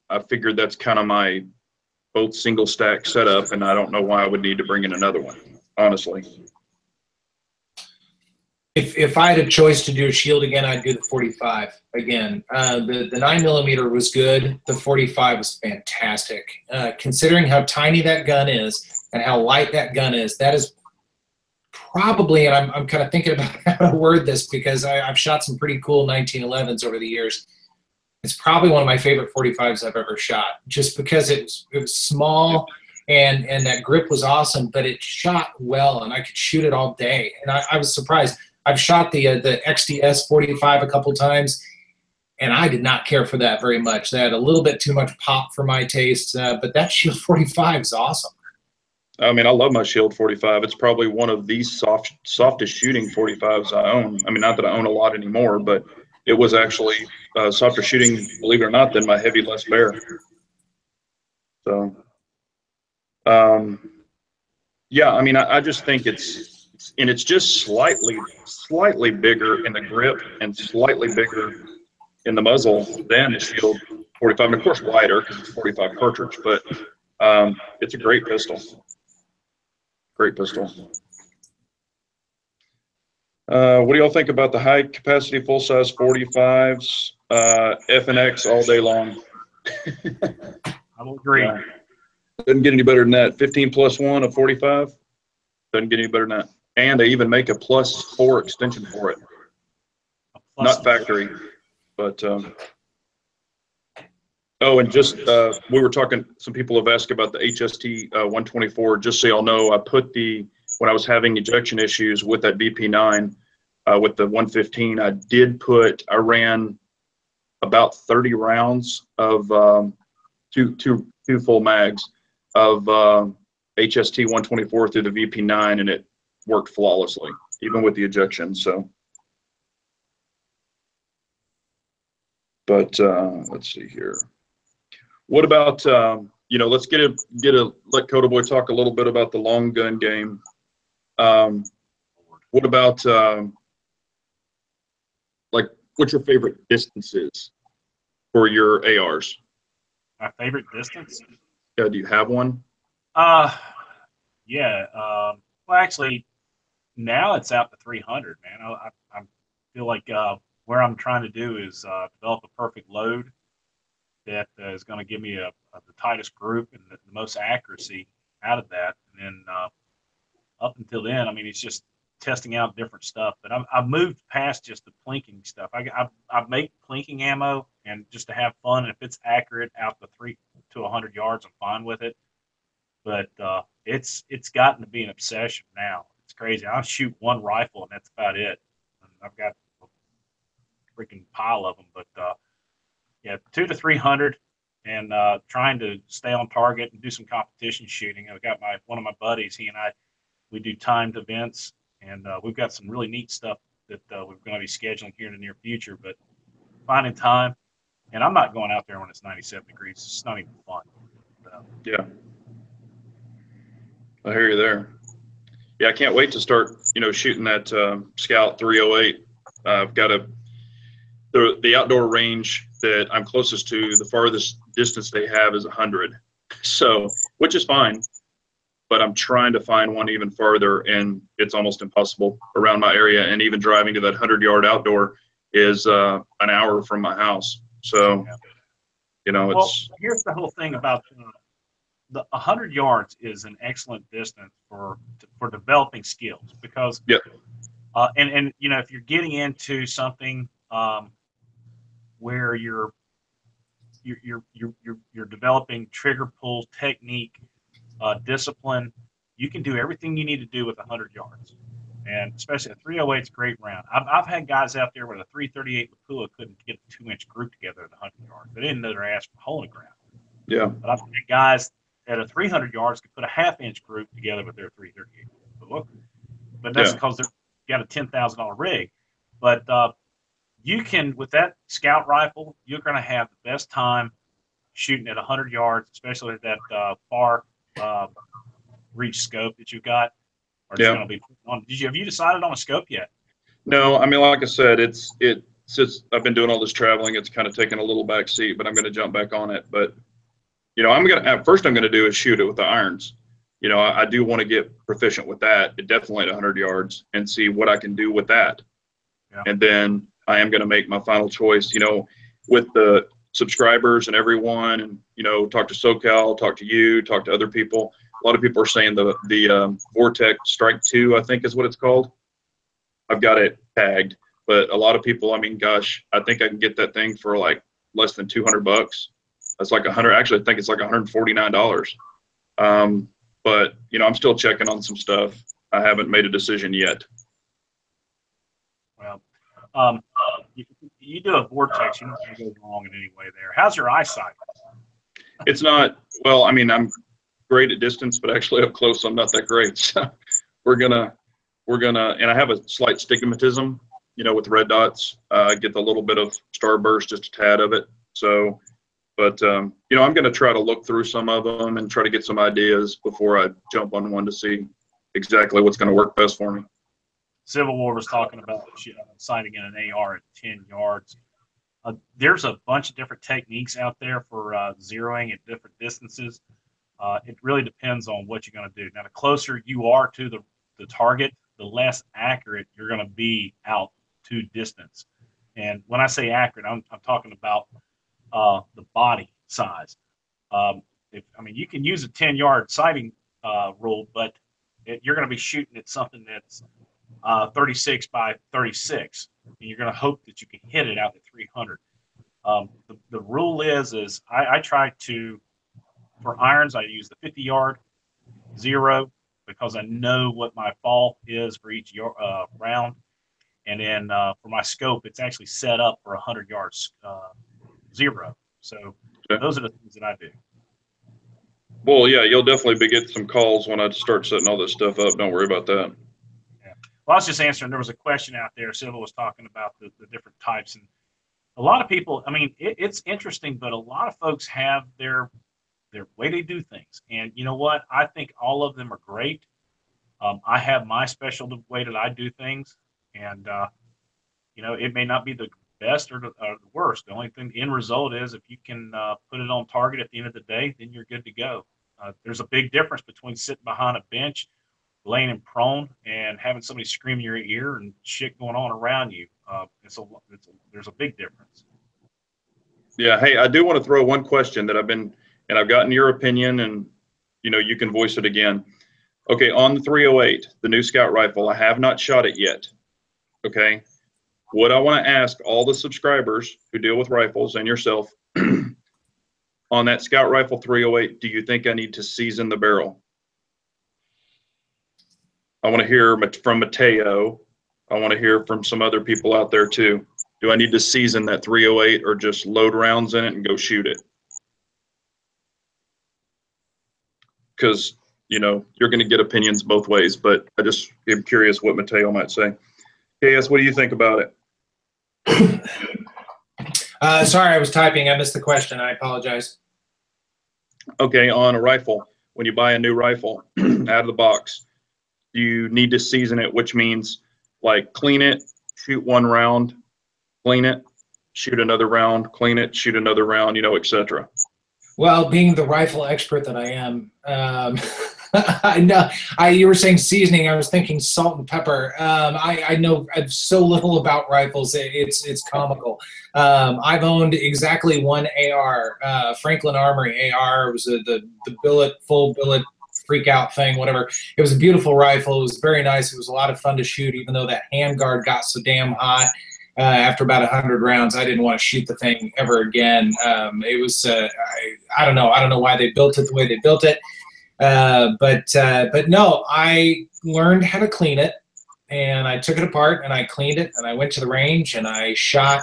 I figured that's kind of my both single stack setup, and I don't know why I would need to bring in another one, honestly. If I had a choice to do a shield again, I'd do the 45 again. The 9mm was good. The 45 was fantastic. Considering how tiny that gun is and how light that gun is, that is probably, and I'm kind of thinking about how to word this because I've shot some pretty cool 1911s over the years. It's probably one of my favorite 45s I've ever shot, just because it was small and that grip was awesome, but it shot well and I could shoot it all day. And I was surprised. I've shot the XDS 45 a couple times, and I did not care for that very much. That had a little bit too much pop for my taste, but that Shield 45 is awesome. I mean, I love my Shield 45. It's probably one of the softest shooting 45s I own. I mean, not that I own a lot anymore, but it was actually softer shooting, believe it or not, than my heavy Les Bear. So, yeah, I mean, I just think it's just slightly bigger in the grip and slightly bigger in the muzzle than the Shield 45, and of course wider because it's 45 cartridge, but it's a great pistol. Great pistol. What do y'all think about the high capacity full size 45s, F and X all day long? I will agree. Yeah. Doesn't get any better than that. 15+1 of 45 doesn't get any better than that. And they even make a +4 extension for it. Not factory, but oh, and just we were talking. Some people have asked about the HST 124. Just so y'all know, I put when I was having ejection issues with that VP9 with the 115. I ran about 30 rounds of two full mags of HST 124 through the VP9, and it worked flawlessly, even with the ejection. So, but let's see here. What about let's let Kotaboy talk a little bit about the long gun game. What about what's your favorite distances for your ARs? My favorite distance? Yeah, do you have one? Yeah. Well, actually, now it's out to 300, man. I feel like where I'm trying to do is develop a perfect load that is going to give me the tightest group and the most accuracy out of that. And then up until then, I mean, it's just testing out different stuff. But I've moved past just the plinking stuff. I make plinking ammo and just to have fun. And if it's accurate out to 3 to 100 yards, I'm fine with it. But it's gotten to be an obsession now. It's crazy. I'll shoot one rifle and that's about it. And I've got a freaking pile of them. But yeah, 200 to 300 and trying to stay on target and do some competition shooting. I've got one of my buddies. He and I, we do timed events, and we've got some really neat stuff that we're going to be scheduling here in the near future. But finding time, and I'm not going out there when it's 97 degrees. It's not even fun. Yeah, I hear you there. Yeah, I can't wait to start, shooting that Scout 308. I've got the outdoor range that I'm closest to, the farthest distance they have is 100. So, which is fine, but I'm trying to find one even farther, and it's almost impossible around my area. And even driving to that 100-yard outdoor is an hour from my house. So, well, here's the whole thing about the 100 yards is an excellent distance for developing skills, because and if you're getting into something where you're developing trigger pull technique, discipline, you can do everything you need to do with 100 yards, and especially a 308 is a great round. I've had guys out there with a 338 Lapua couldn't get a 2-inch group together at 100 yards. They didn't know their ass from hole in the ground. Yeah, but I've had guys at a 300 yards could put a 1/2-inch group together with their 338 Lapua, but that's because they've got a $10,000 rig. But you can, with that Scout rifle, you're going to have the best time shooting at 100 yards, especially at that far reach scope that you've got. Or it's going to be on. Have you decided on a scope yet? No, I mean, like I said, since I've been doing all this traveling, it's kind of taken a little back seat, but I'm going to jump back on it. But I'm going to do is shoot it with the irons. I do want to get proficient with that, definitely at 100 yards, and see what I can do with that. Yeah. And then I am going to make my final choice, with the subscribers and everyone, and, talk to SoCal, talk to you, talk to other people. A lot of people are saying the Vortex Strike 2, I think is what it's called. I've got it tagged, but a lot of people, I mean, gosh, I think I can get that thing for like less than $200. That's like actually I think it's like $149. But I'm still checking on some stuff. I haven't made a decision yet. Well, you do a Vortex, you're not going to go wrong in any way there. How's your eyesight? It's not, well, I mean, I'm great at distance, but actually up close, I'm not that great. So we're gonna, and I have a slight stigmatism, with red dots. I get the little bit of starburst, just a tad of it. So, but, I'm going to try to look through some of them and try to get some ideas before I jump on one to see exactly what's going to work best for me. Civil War was talking about sighting in an AR at 10 yards. There's a bunch of different techniques out there for zeroing at different distances. It really depends on what you're going to do. Now, the closer you are to the target, the less accurate you're going to be out to distance. And when I say accurate, I'm talking about the body size. You can use a 10-yard sighting rule, but you're going to be shooting at something that's 36 by 36, and you're going to hope that you can hit it out at 300. The rule is I try to, for irons, I use the 50-yard zero, because I know what my fall is for each round. And then for my scope, it's actually set up for 100 yards zero. So those are the things that I do. Well, yeah, you'll definitely be getting some calls when I start setting all this stuff up. Don't worry about that. Yeah. Well, I was just answering. There was a question out there. Civil was talking about the different types. And a lot of people, I mean, it's interesting, but a lot of folks have their way they do things. And you know what? I think all of them are great. I have my special way that I do things. And, it may not be the best or the worst. The only thing, the end result is if you can put it on target at the end of the day, then you're good to go. There's a big difference between sitting behind a bench, laying in prone, and having somebody scream in your ear and shit going on around you. There's a big difference. Yeah. Hey, I do want to throw one question that I've gotten your opinion, and, you can voice it again. Okay. On the 308, the new Scout rifle, I have not shot it yet. Okay. What I want to ask all the subscribers who deal with rifles and yourself, on that Scout rifle 308, do you think I need to season the barrel? I want to hear from Mateo. I want to hear from some other people out there too. Do I need to season that 308 or just load rounds in it and go shoot it? because you're going to get opinions both ways. But I just am curious what Mateo might say. KS, what do you think about it? Sorry, I was typing. I missed the question. I apologize. Okay, on a rifle, when you buy a new rifle out of the box, you need to season it, which means like clean it, shoot one round, clean it, shoot another round, clean it, shoot another round, etc. Well, being the rifle expert that I am, I know you were saying seasoning. I was thinking salt and pepper. I know so little about rifles. It's comical. I've owned exactly one AR, Franklin Armory AR. It was the full billet freak out thing, whatever. It was a beautiful rifle. It was very nice. It was a lot of fun to shoot, even though that handguard got so damn hot. After about 100 rounds, I didn't want to shoot the thing ever again. It was I don't know. I don't know why they built it the way they built it. But no, I learned how to clean it, and I took it apart and I cleaned it, and I went to the range and I shot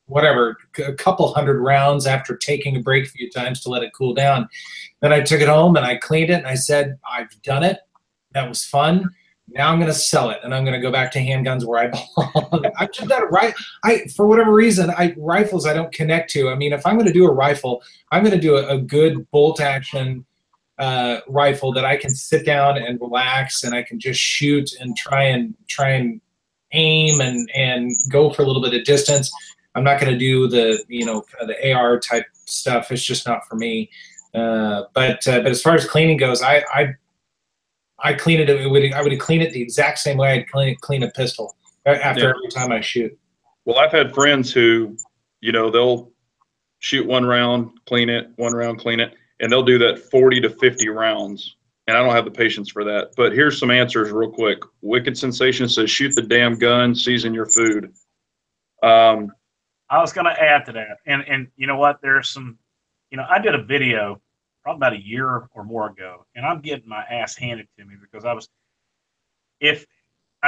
whatever, a couple hundred rounds after taking a break a few times to let it cool down. Then I took it home and I cleaned it and I said, I've done it. That was fun. Now I'm going to sell it, and I'm going to go back to handguns where I belong. I'm just not right. For whatever reason, rifles I don't connect to. I mean, if I'm going to do a rifle, I'm going to do a good bolt action rifle that I can sit down and relax, and I can just shoot and try and aim and go for a little bit of distance. I'm not going to do the kind of the AR type stuff. It's just not for me. But as far as cleaning goes, I clean it. I would clean it the exact same way I'd clean a pistol after every time I shoot. Well, I've had friends who, they'll shoot one round, clean it, one round, clean it, and they'll do that 40 to 50 rounds. And I don't have the patience for that. But here's some answers real quick. Wicked Sensation says, shoot the damn gun, season your food. I was going to add to that. And you know what? There's some, I did a video probably about a year or more ago, and I'm getting my ass handed to me because I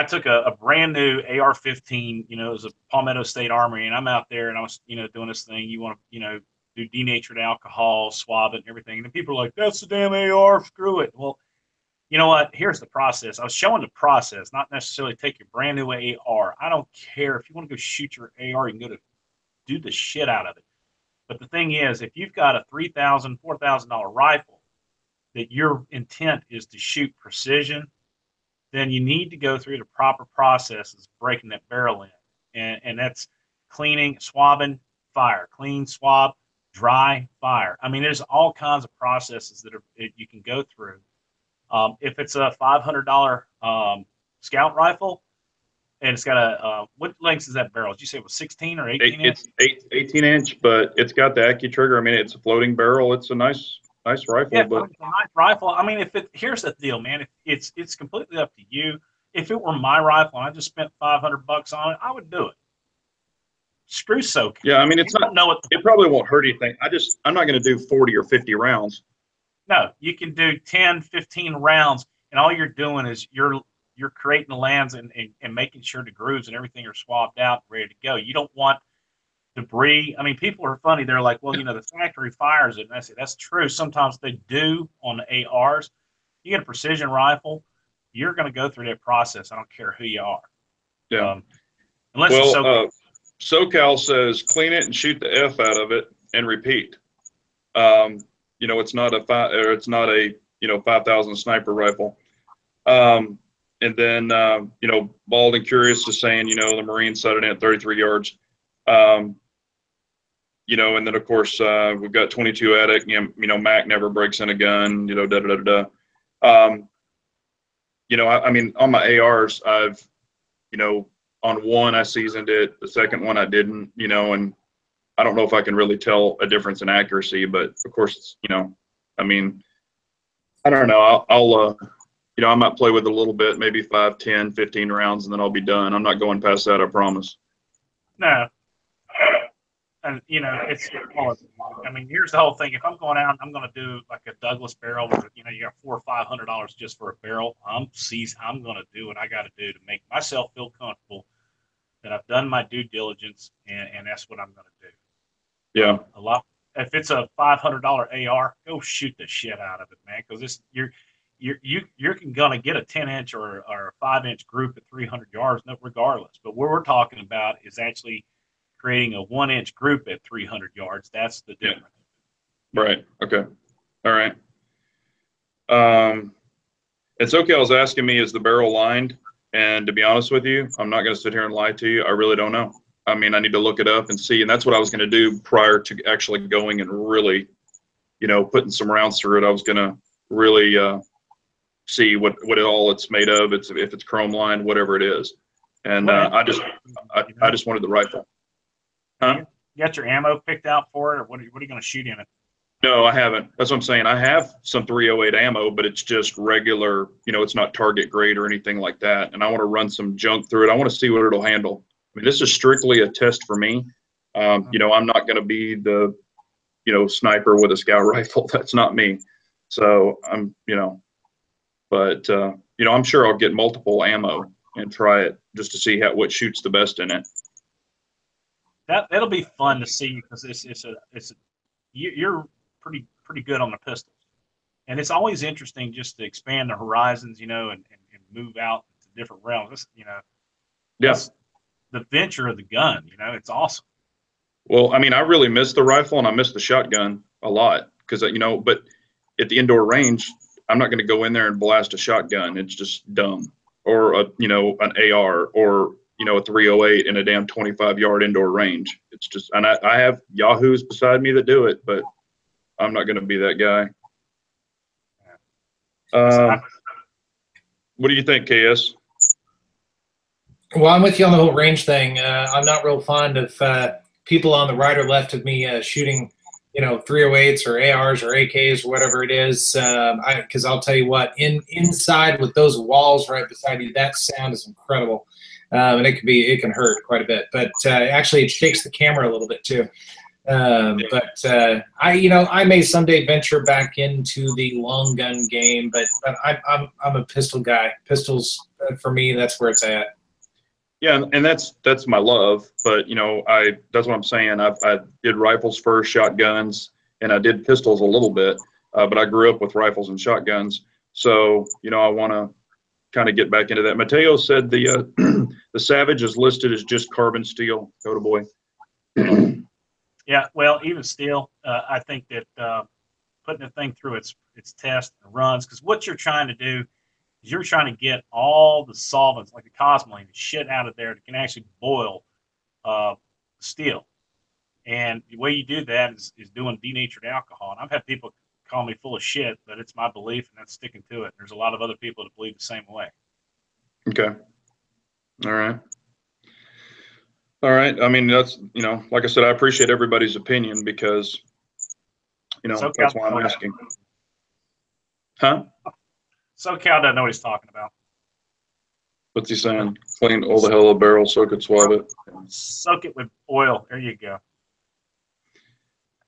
took a brand new AR-15, it was a Palmetto State Armory, and I'm out there and I was, doing this thing. You want to, do denatured alcohol, swab it and everything. And then people are like, that's the damn AR, screw it. Well, you know what? Here's the process. I was showing the process, not necessarily take your brand new AR. I don't care. If you want to go shoot your AR, you can go to do the shit out of it. But the thing is, if you've got a $3,000, $4,000 rifle that your intent is to shoot precision, then you need to go through the proper processes of breaking that barrel in. And that's cleaning, swabbing, fire. Clean, swab, dry, fire. I mean, there's all kinds of processes that you can go through. If it's a $500 scout rifle, and it's got a, what length is that barrel? Did you say it was 16 or 18 inch? It's 18 inch, but it's got the AccuTrigger. I mean, it's a floating barrel. It's a nice rifle. Yeah, but it's a nice rifle. I mean, here's the deal, man. It's completely up to you. If it were my rifle and I just spent $500 on it, I would do it. Screw soaking. Yeah, I mean, it probably won't hurt anything. I'm not going to do 40 or 50 rounds. No, you can do 10, 15 rounds, and all you're doing is you're creating the lands and making sure the grooves and everything are swabbed out, ready to go. You don't want debris. I mean, people are funny. They're like, well, the factory fires it. And I say, that's true. Sometimes they do on the ARs. You get a precision rifle, you're going to go through that process. I don't care who you are. Yeah. Unless you're SoCal says, clean it and shoot the F out of it and repeat. It's not a 5,000 sniper rifle. And then, Bald and Curious is saying, the Marines set it in at 33 yards. And then, of course, we've got 22 Attic, Mac never breaks in a gun, I mean, on my ARs, I've, on one, I seasoned it. The second one, I didn't, and I don't know if I can really tell a difference in accuracy, but of course, I mean, I don't know. I might play with it a little bit, maybe 5, 10, 15 rounds, and then I'll be done. I'm not going past that, I promise. No. And, I mean, here's the whole thing. If I'm going out, I'm going to do like a Douglas barrel where, you got $400 or $500 just for a barrel. I'm going to do what I got to do to make myself feel comfortable that I've done my due diligence, and that's what I'm going to do. Yeah. if it's a $500 AR, go shoot the shit out of it, man, because you're gonna get a 10-inch or a 5-inch group at 300 yards, regardless. But what we're talking about is actually creating a 1-inch group at 300 yards. That's the difference. Yeah. Right. Okay. All right. It's okay. I was asking me, is the barrel lined? And to be honest with you, I'm not going to sit here and lie to you. I really don't know. I mean, I need to look it up and see. And that's what I was going to do prior to actually going and really, putting some rounds through it. I was going to really see what all it's made of. If it's chrome lined, whatever it is. And I just wanted the rifle. Huh? You got your ammo picked out for it, or what are you going to shoot in it? No, I haven't. That's what I'm saying. I have some 308 ammo, but it's just regular, it's not target grade or anything like that. And I want to run some junk through it. I want to see what it'll handle. I mean, this is strictly a test for me. I'm not going to be the, sniper with a scout rifle. That's not me. So I'm sure I'll get multiple ammo and try it just to see what shoots the best in it. That'll be fun to see, because you're pretty good on the pistols, and it's always interesting just to expand the horizons, and move out to different realms. That's the venture of the gun. It's awesome. Well, I mean, I really miss the rifle and I miss the shotgun a lot, because but at the indoor range, I'm not going to go in there and blast a shotgun. It's just dumb. Or an AR, or a 308 in a damn 25-yard indoor range. It's just, and I have yahoos beside me that do it, but I'm not going to be that guy. What do you think, KS? Well, I'm with you on the whole range thing. I'm not real fond of people on the right or left of me shooting, 308s or ARs or AKs or whatever it is. Because I'll tell you what, inside with those walls right beside you, that sound is incredible. And it can hurt quite a bit, but actually it shakes the camera a little bit too. But I may someday venture back into the long gun game, but I'm a pistol guy. Pistols for me, that's where it's at. Yeah, and that's my love. But that's what I'm saying. I did rifles first, shotguns, and I did pistols a little bit. But I grew up with rifles and shotguns, so I want to kind of get back into that. Mateo said the the Savage is listed as just carbon steel. Kotaboy. Yeah, well, even still, I think that putting the thing through its test and runs, because what you're trying to do is you're trying to get all the solvents, like the cosmoline, the shit out of there that can actually boil steel. And the way you do that is doing denatured alcohol. And I've had people call me full of shit, but it's my belief, and that's sticking to it. There's a lot of other people that believe the same way. Okay. All right. All right. I mean, that's, like I said, I appreciate everybody's opinion, because, that's why I'm asking. Huh? SoCal doesn't know what he's talking about. What's he saying? Clean all the hell of a barrel, soak it, swab it. Soak it with oil. There you go.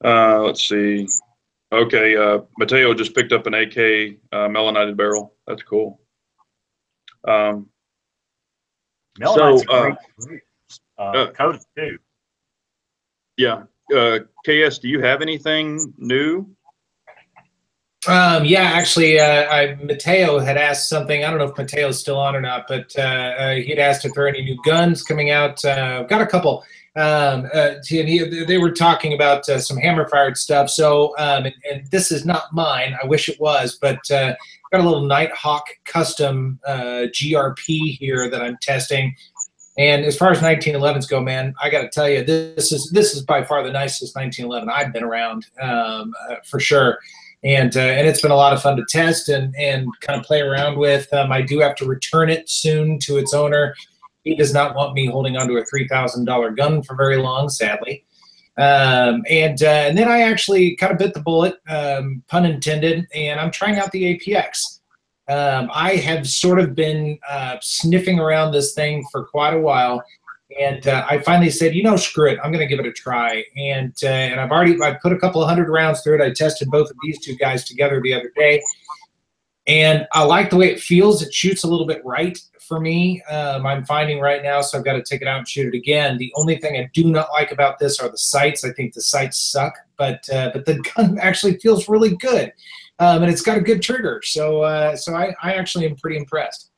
Let's see. Okay, Mateo just picked up an AK melanited barrel. That's cool. Melanite's great coated too. Yeah. KS, do you have anything new? Yeah, actually, Mateo had asked something. I don't know if Mateo's still on or not, but he'd asked if there are any new guns coming out. Got a couple. They were talking about some hammer-fired stuff. So, and this is not mine. I wish it was, but got a little Nighthawk custom GRP here that I'm testing. And as far as 1911s go, man, I got to tell you, this is by far the nicest 1911 I've been around, for sure. And it's been a lot of fun to test and kind of play around with. I do have to return it soon to its owner. He does not want me holding onto a $3,000 gun for very long, sadly. And then I actually kind of bit the bullet, pun intended, and I'm trying out the APX. I have sort of been sniffing around this thing for quite a while, and I finally said, screw it, I'm going to give it a try. And I put a couple of 100 rounds through it. I tested both of these two guys together the other day, and I like the way it feels. It shoots a little bit right for me. I'm finding right now, so I've got to take it out and shoot it again. The only thing I do not like about this are the sights. I think the sights suck, but the gun actually feels really good, and it's got a good trigger. So I actually am pretty impressed.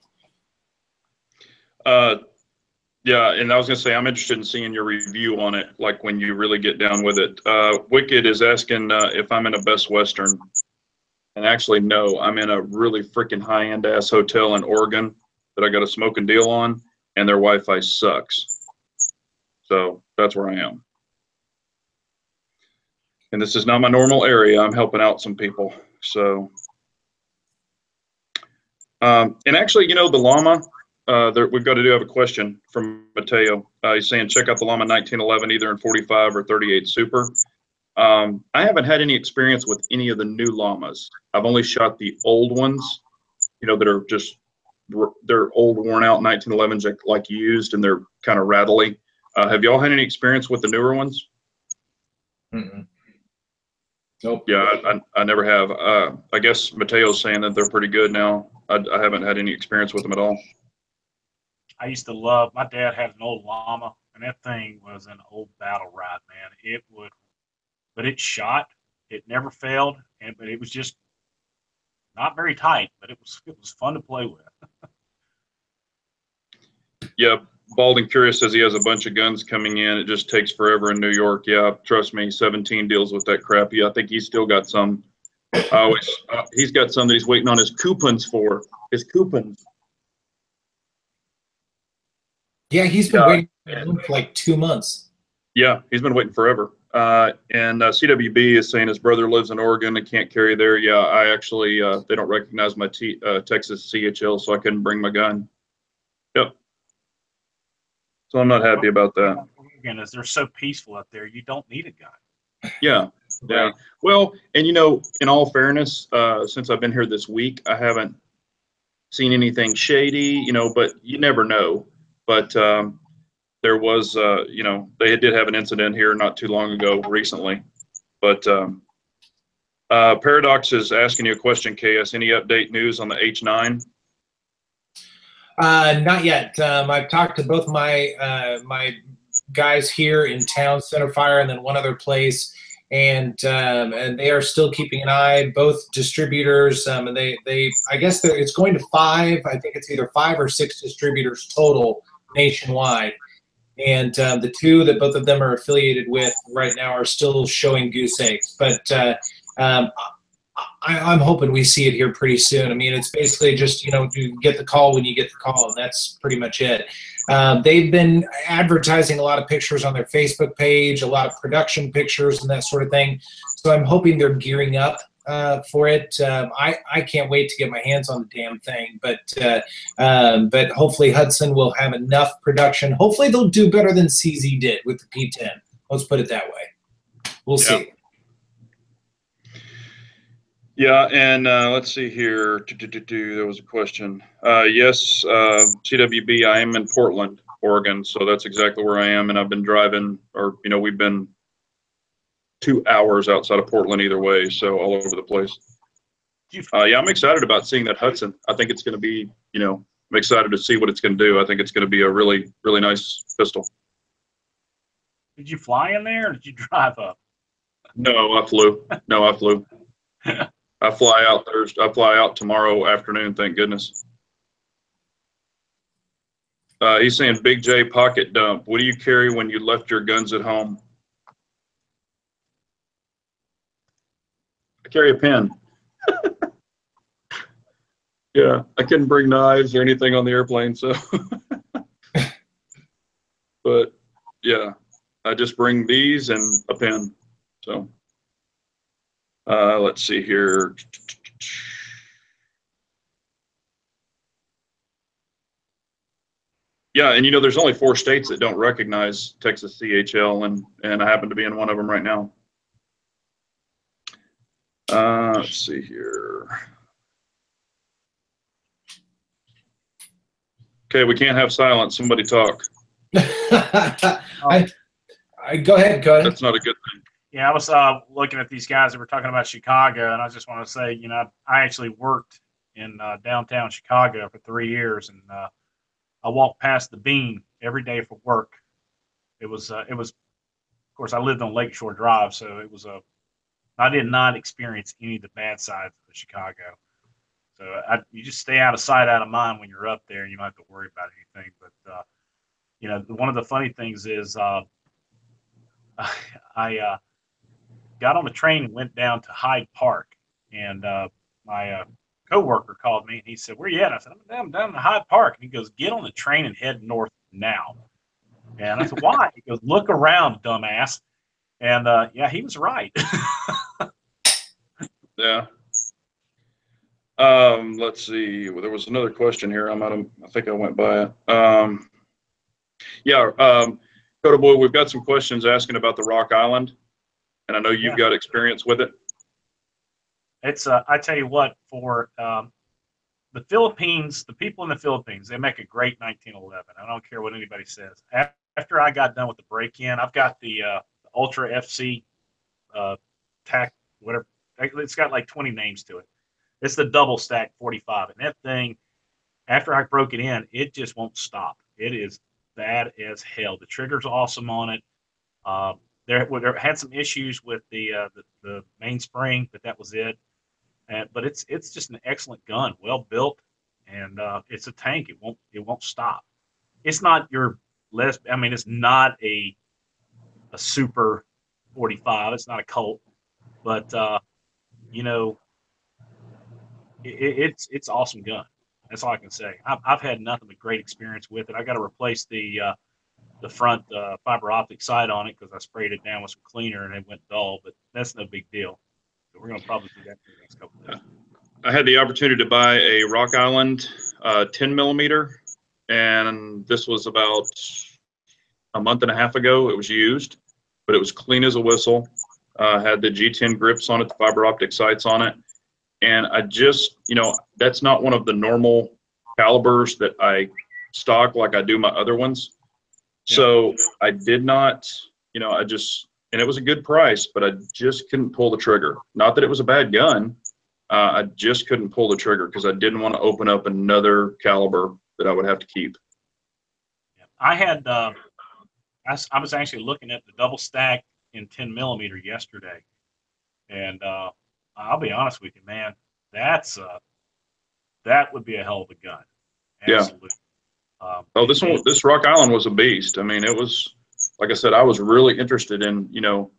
Yeah, and I was gonna say I'm interested in seeing your review on it, like when you really get down with it. Wicked is asking if I'm in a Best Western, and actually no, I'm in a really freaking high-end ass hotel in Oregon that I got a smoking deal on, and their Wi-Fi sucks. So that's where I am. And this is not my normal area. I'm helping out some people. So, and actually, you know, the llama. We've got to have a question from Mateo. He's saying check out the llama 1911 either in 45 or 38 Super. I haven't had any experience with any of the new llamas. I've only shot the old ones, you know, that are just they're old, worn out 1911s like used, and they're kind of rattly. Have y'all had any experience with the newer ones? Mm-mm. Nope. Yeah, I never have. I guess Mateo's saying that they're pretty good now. I haven't had any experience with them at all. I used to love, my dad had an old llama, and that thing was an old battle ride, man. It would, but it shot, it never failed, but it was just not very tight, but it was fun to play with. Yeah, Bald and Curious says he has a bunch of guns coming in. It just takes forever in New York. Yeah, trust me, 17 deals with that crap. Yeah, I think he's still got some. He's got some that he's waiting on his coupons for. His coupons. Yeah, he's been waiting for like 2 months. Yeah, he's been waiting forever. And CWB is saying his brother lives in Oregon and can't carry there. Yeah, I actually, they don't recognize my Texas CHL, so I couldn't bring my gun. Yep. So I'm not happy about that. Again, as they're so peaceful up there, you don't need a gun. Yeah. Yeah. Well, and you know, in all fairness, since I've been here this week, I haven't seen anything shady, you know, but you never know. But there was, you know, they did have an incident here not too long ago recently. But Paradox is asking you a question, KS. Any update news on the H9? Not yet. I've talked to both my my guys here in town, Centerfire, and then one other place, and they are still keeping an eye. Both distributors, and they I guess it's going to 5. I think it's either 5 or 6 distributors total nationwide, and the 2 that both of them are affiliated with right now are still showing goose eggs. But I'm hoping we see it here pretty soon. I mean, it's basically just, you know, you get the call when you get the call, and that's pretty much it. They've been advertising a lot of pictures on their Facebook page, a lot of production pictures and that sort of thing. So I'm hoping they're gearing up for it. I can't wait to get my hands on the damn thing, but hopefully Hudson will have enough production. Hopefully they'll do better than CZ did with the P10. Let's put it that way. We'll see. Yeah, and let's see here. There was a question. Yes, CWB, I am in Portland, Oregon, so that's exactly where I am, and I've been driving, or, you know, we've been 2 hours outside of Portland either way, so all over the place. Yeah, I'm excited about seeing that Hudson. I think it's going to be, you know, I'm excited to see what it's going to do. I think it's going to be a really, really nice pistol. Did you fly in there, or did you drive up? No, I flew. No, I flew. I fly out Thursday. I fly out tomorrow afternoon. Thank goodness. He's saying Big J pocket dump. What do you carry when you left your guns at home? I carry a pen. Yeah, I couldn't bring knives or anything on the airplane, so. But yeah, I just bring these and a pen. So. Let's see here. Yeah, and you know, there's only 4 states that don't recognize Texas CHL, and I happen to be in one of them right now. Let's see here. Okay, we can't have silence. Somebody talk. I go ahead. That's not a good thing. Yeah, I was looking at these guys that were talking about Chicago, and I just want to say, you know, I actually worked in downtown Chicago for 3 years, and I walked past the Bean every day for work. It was, of course, I lived on Lakeshore Drive, so it was a I did not experience any of the bad sides of Chicago. So you just stay out of sight, out of mind when you're up there. You don't have to worry about anything. But you know, one of the funny things is I got on the train and went down to Hyde Park, and my coworker called me and he said, "Where you at?" I said, "I'm down in Hyde Park." And he goes, "Get on the train and head north now." And I said, "Why?" He goes, "Look around, dumbass." And yeah, he was right. Yeah. Let's see. Well, there was another question here. I think I went by it. Yeah. Kotaboy, we've got some questions asking about the Rock Island, and I know you've got experience with it. It's I tell you what, for the Philippines, the people in the Philippines, they make a great 1911. I don't care what anybody says. After I got done with the break-in, I've got the Ultra FC tack, whatever. It's got like 20 names to it. It's the double stack 45, and that thing, after I broke it in, it just won't stop. It is bad as hell. The trigger's awesome on it. There had some issues with the mainspring, but that was it. But it's just an excellent gun, well built, and it's a tank. It won't stop. It's not your I mean, it's not a super 45. It's not a Colt, but you know, it's awesome gun. That's all I can say. I've had nothing but great experience with it. I got to replace the front fiber optic sight on it because I sprayed it down with some cleaner and it went dull, but that's no big deal. So we're going to probably do that for the next couple of days. I had the opportunity to buy a Rock Island 10 millimeter, and this was about a month and a half ago. It was used, but it was clean as a whistle. Had the G10 grips on it, the fiber optic sights on it. And I just, you know, that's not one of the normal calibers that I stock like I do my other ones. Yeah. So I did not, you know, and it was a good price, but I just couldn't pull the trigger. Not that it was a bad gun. I just couldn't pull the trigger because I didn't want to open up another caliber that I would have to keep. I had, I was actually looking at the double stack in 10 millimeter yesterday. And I'll be honest with you, man, that would be a hell of a gun. Absolutely. Yeah. This Rock Island was a beast. I mean, it was, like I said, I was really interested in, you know,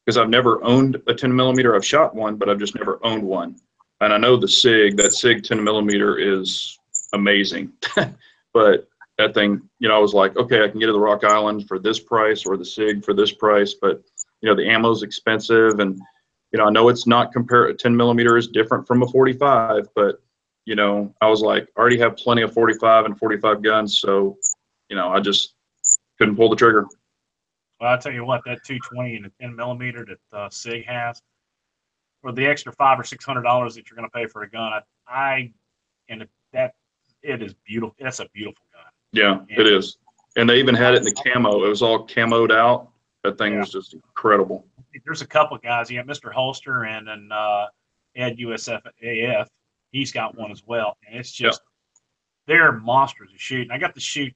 because I've never owned a 10 millimeter. I've shot one, but I've just never owned one. And I know that SIG 10 millimeter is amazing. But that thing, you know, I was like, okay, I can get to the Rock Island for this price or the SIG for this price, but you know, the ammo's expensive, and you know, I know it's not 10 millimeter is different from a 45, but you know, I was like, I already have plenty of 45 and 45 guns, so you know, I just couldn't pull the trigger. Well, I'll tell you what, that 220 and the 10 millimeter that SIG has, for the extra $500 or $600 that you're going to pay for a gun, it is beautiful. That's a beautiful gun. Yeah, it is. And they even had it in the camo. It was all camoed out. That thing was just incredible. There's a couple of guys. You got Mr. Holster and then Ed USFAF. He's got one as well. And it's just, they're monsters to shoot. And I got to shoot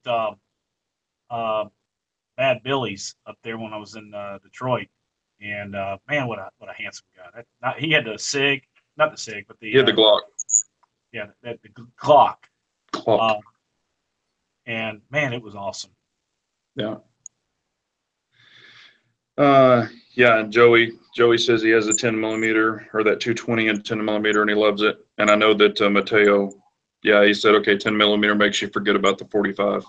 Bad Billy's up there when I was in Detroit. And man, what a handsome gun. He had the SIG, not the SIG, but the Glock. Yeah, the Glock. And man, it was awesome. Yeah. Yeah, and Joey says he has a 10 millimeter or that 220 and 10 millimeter, and he loves it. And I know that Mateo, he said, okay, 10 millimeter makes you forget about the 45.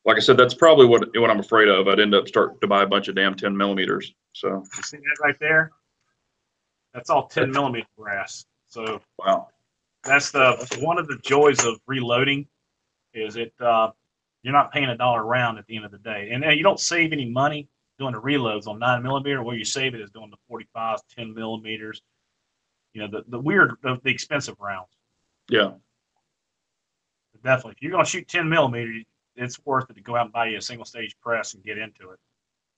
Like I said, that's probably what I'm afraid of. I'd end up starting to buy a bunch of damn 10 millimeters. So you see that right there? That's all 10 millimeter brass. So wow, that's one of the joys of reloading. Is it you're not paying $1 a round at the end of the day, and you don't save any money doing the reloads on 9 millimeter. Where you save it is doing the 45s, 10 millimeters. You know, the expensive rounds. Yeah, but definitely. If you're going to shoot 10 millimeter, it's worth it to go out and buy you a single stage press and get into it.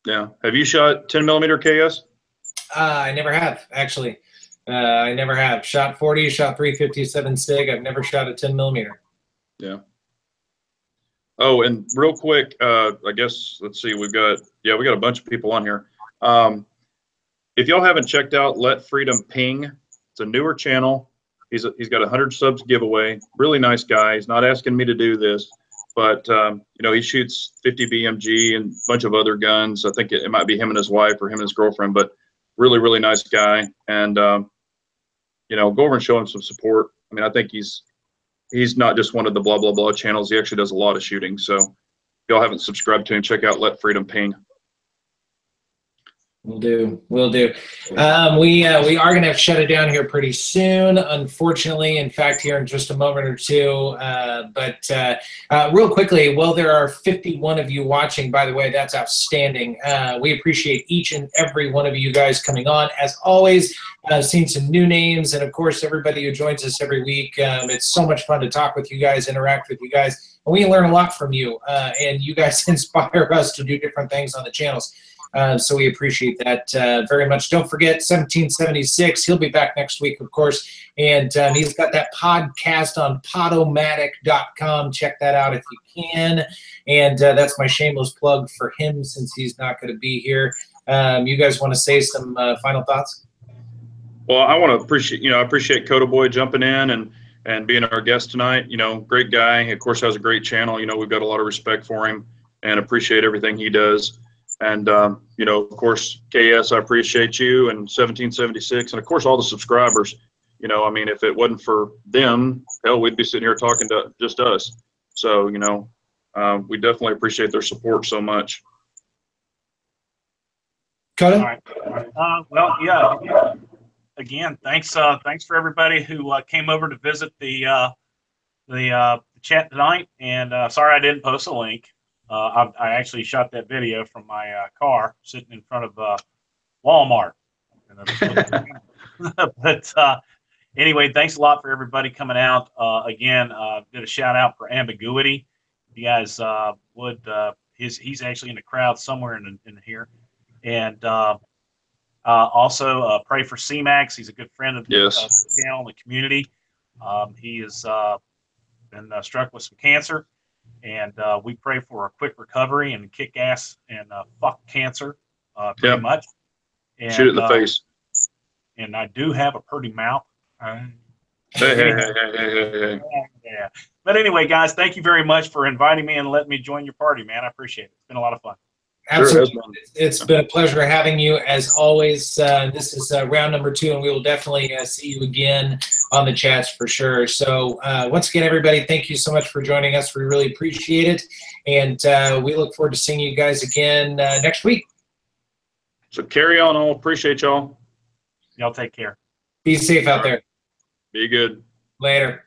Yeah. Have you shot 10 millimeter KS? I never have, actually. I never have shot 40, shot 357 SIG. I've never shot a 10 millimeter. Yeah. Oh, and real quick, I guess, let's see, we got a bunch of people on here. if y'all haven't checked out Let Freedom Ping, it's a newer channel. He's got 100 subs giveaway. Really nice guy. He's not asking me to do this, but you know, he shoots 50 BMG and a bunch of other guns. I think it might be him and his wife or him and his girlfriend, but really, really nice guy. And you know, go over and show him some support. I mean, I think he's not just one of the blah blah blah channels. He actually does a lot of shooting. So if y'all haven't subscribed to him, check out Let Freedom Ping. Will do. Will do. We are going to have to shut it down here pretty soon, unfortunately. In fact, here in just a moment or two. But real quickly, well, there are 51 of you watching. By the way, that's outstanding. We appreciate each and every one of you guys coming on. As always, I've seen some new names, and of course, everybody who joins us every week. It's so much fun to talk with you guys, interact with you guys, and we learn a lot from you. And you guys inspire us to do different things on the channels. So we appreciate that very much. Don't forget 1776. He'll be back next week, of course. And he's got that podcast on podomatic.com. Check that out if you can. And that's my shameless plug for him since he's not going to be here. You guys want to say some final thoughts? Well, I want to appreciate, I appreciate Kotaboy jumping in and being our guest tonight. You know, great guy. Of course, has a great channel. You know, we've got a lot of respect for him and appreciate everything he does. And, you know, of course, KS, I appreciate you, and 1776, and, of course, all the subscribers. You know, I mean, if it wasn't for them, hell, we'd be sitting here talking to just us. So, you know, we definitely appreciate their support so much. Cut it. All right. Well, yeah. Again, thanks for everybody who came over to visit the chat tonight. And sorry I didn't post a link. I actually shot that video from my car sitting in front of Walmart. But anyway, thanks a lot for everybody coming out. Again, did a shout out for Ambiguity. If you guys would, he's actually in the crowd somewhere in here. And also pray for C-Max. He's a good friend of the channel and the community. He has been struck with some cancer. And we pray for a quick recovery and kick ass and fuck cancer, pretty much. And, shoot it in the face. And I do have a pretty mouth. Hey. Yeah. But anyway, guys, thank you very much for inviting me and letting me join your party, man. I appreciate it. It's been a lot of fun. Absolutely. Sure, it's been a pleasure having you as always. This is round number 2, and we will definitely see you again on the chats for sure. So once again, everybody, thank you so much for joining us. We really appreciate it. And we look forward to seeing you guys again next week. So carry on. I'll appreciate y'all. Y'all take care. Be safe out there. Be good. Later.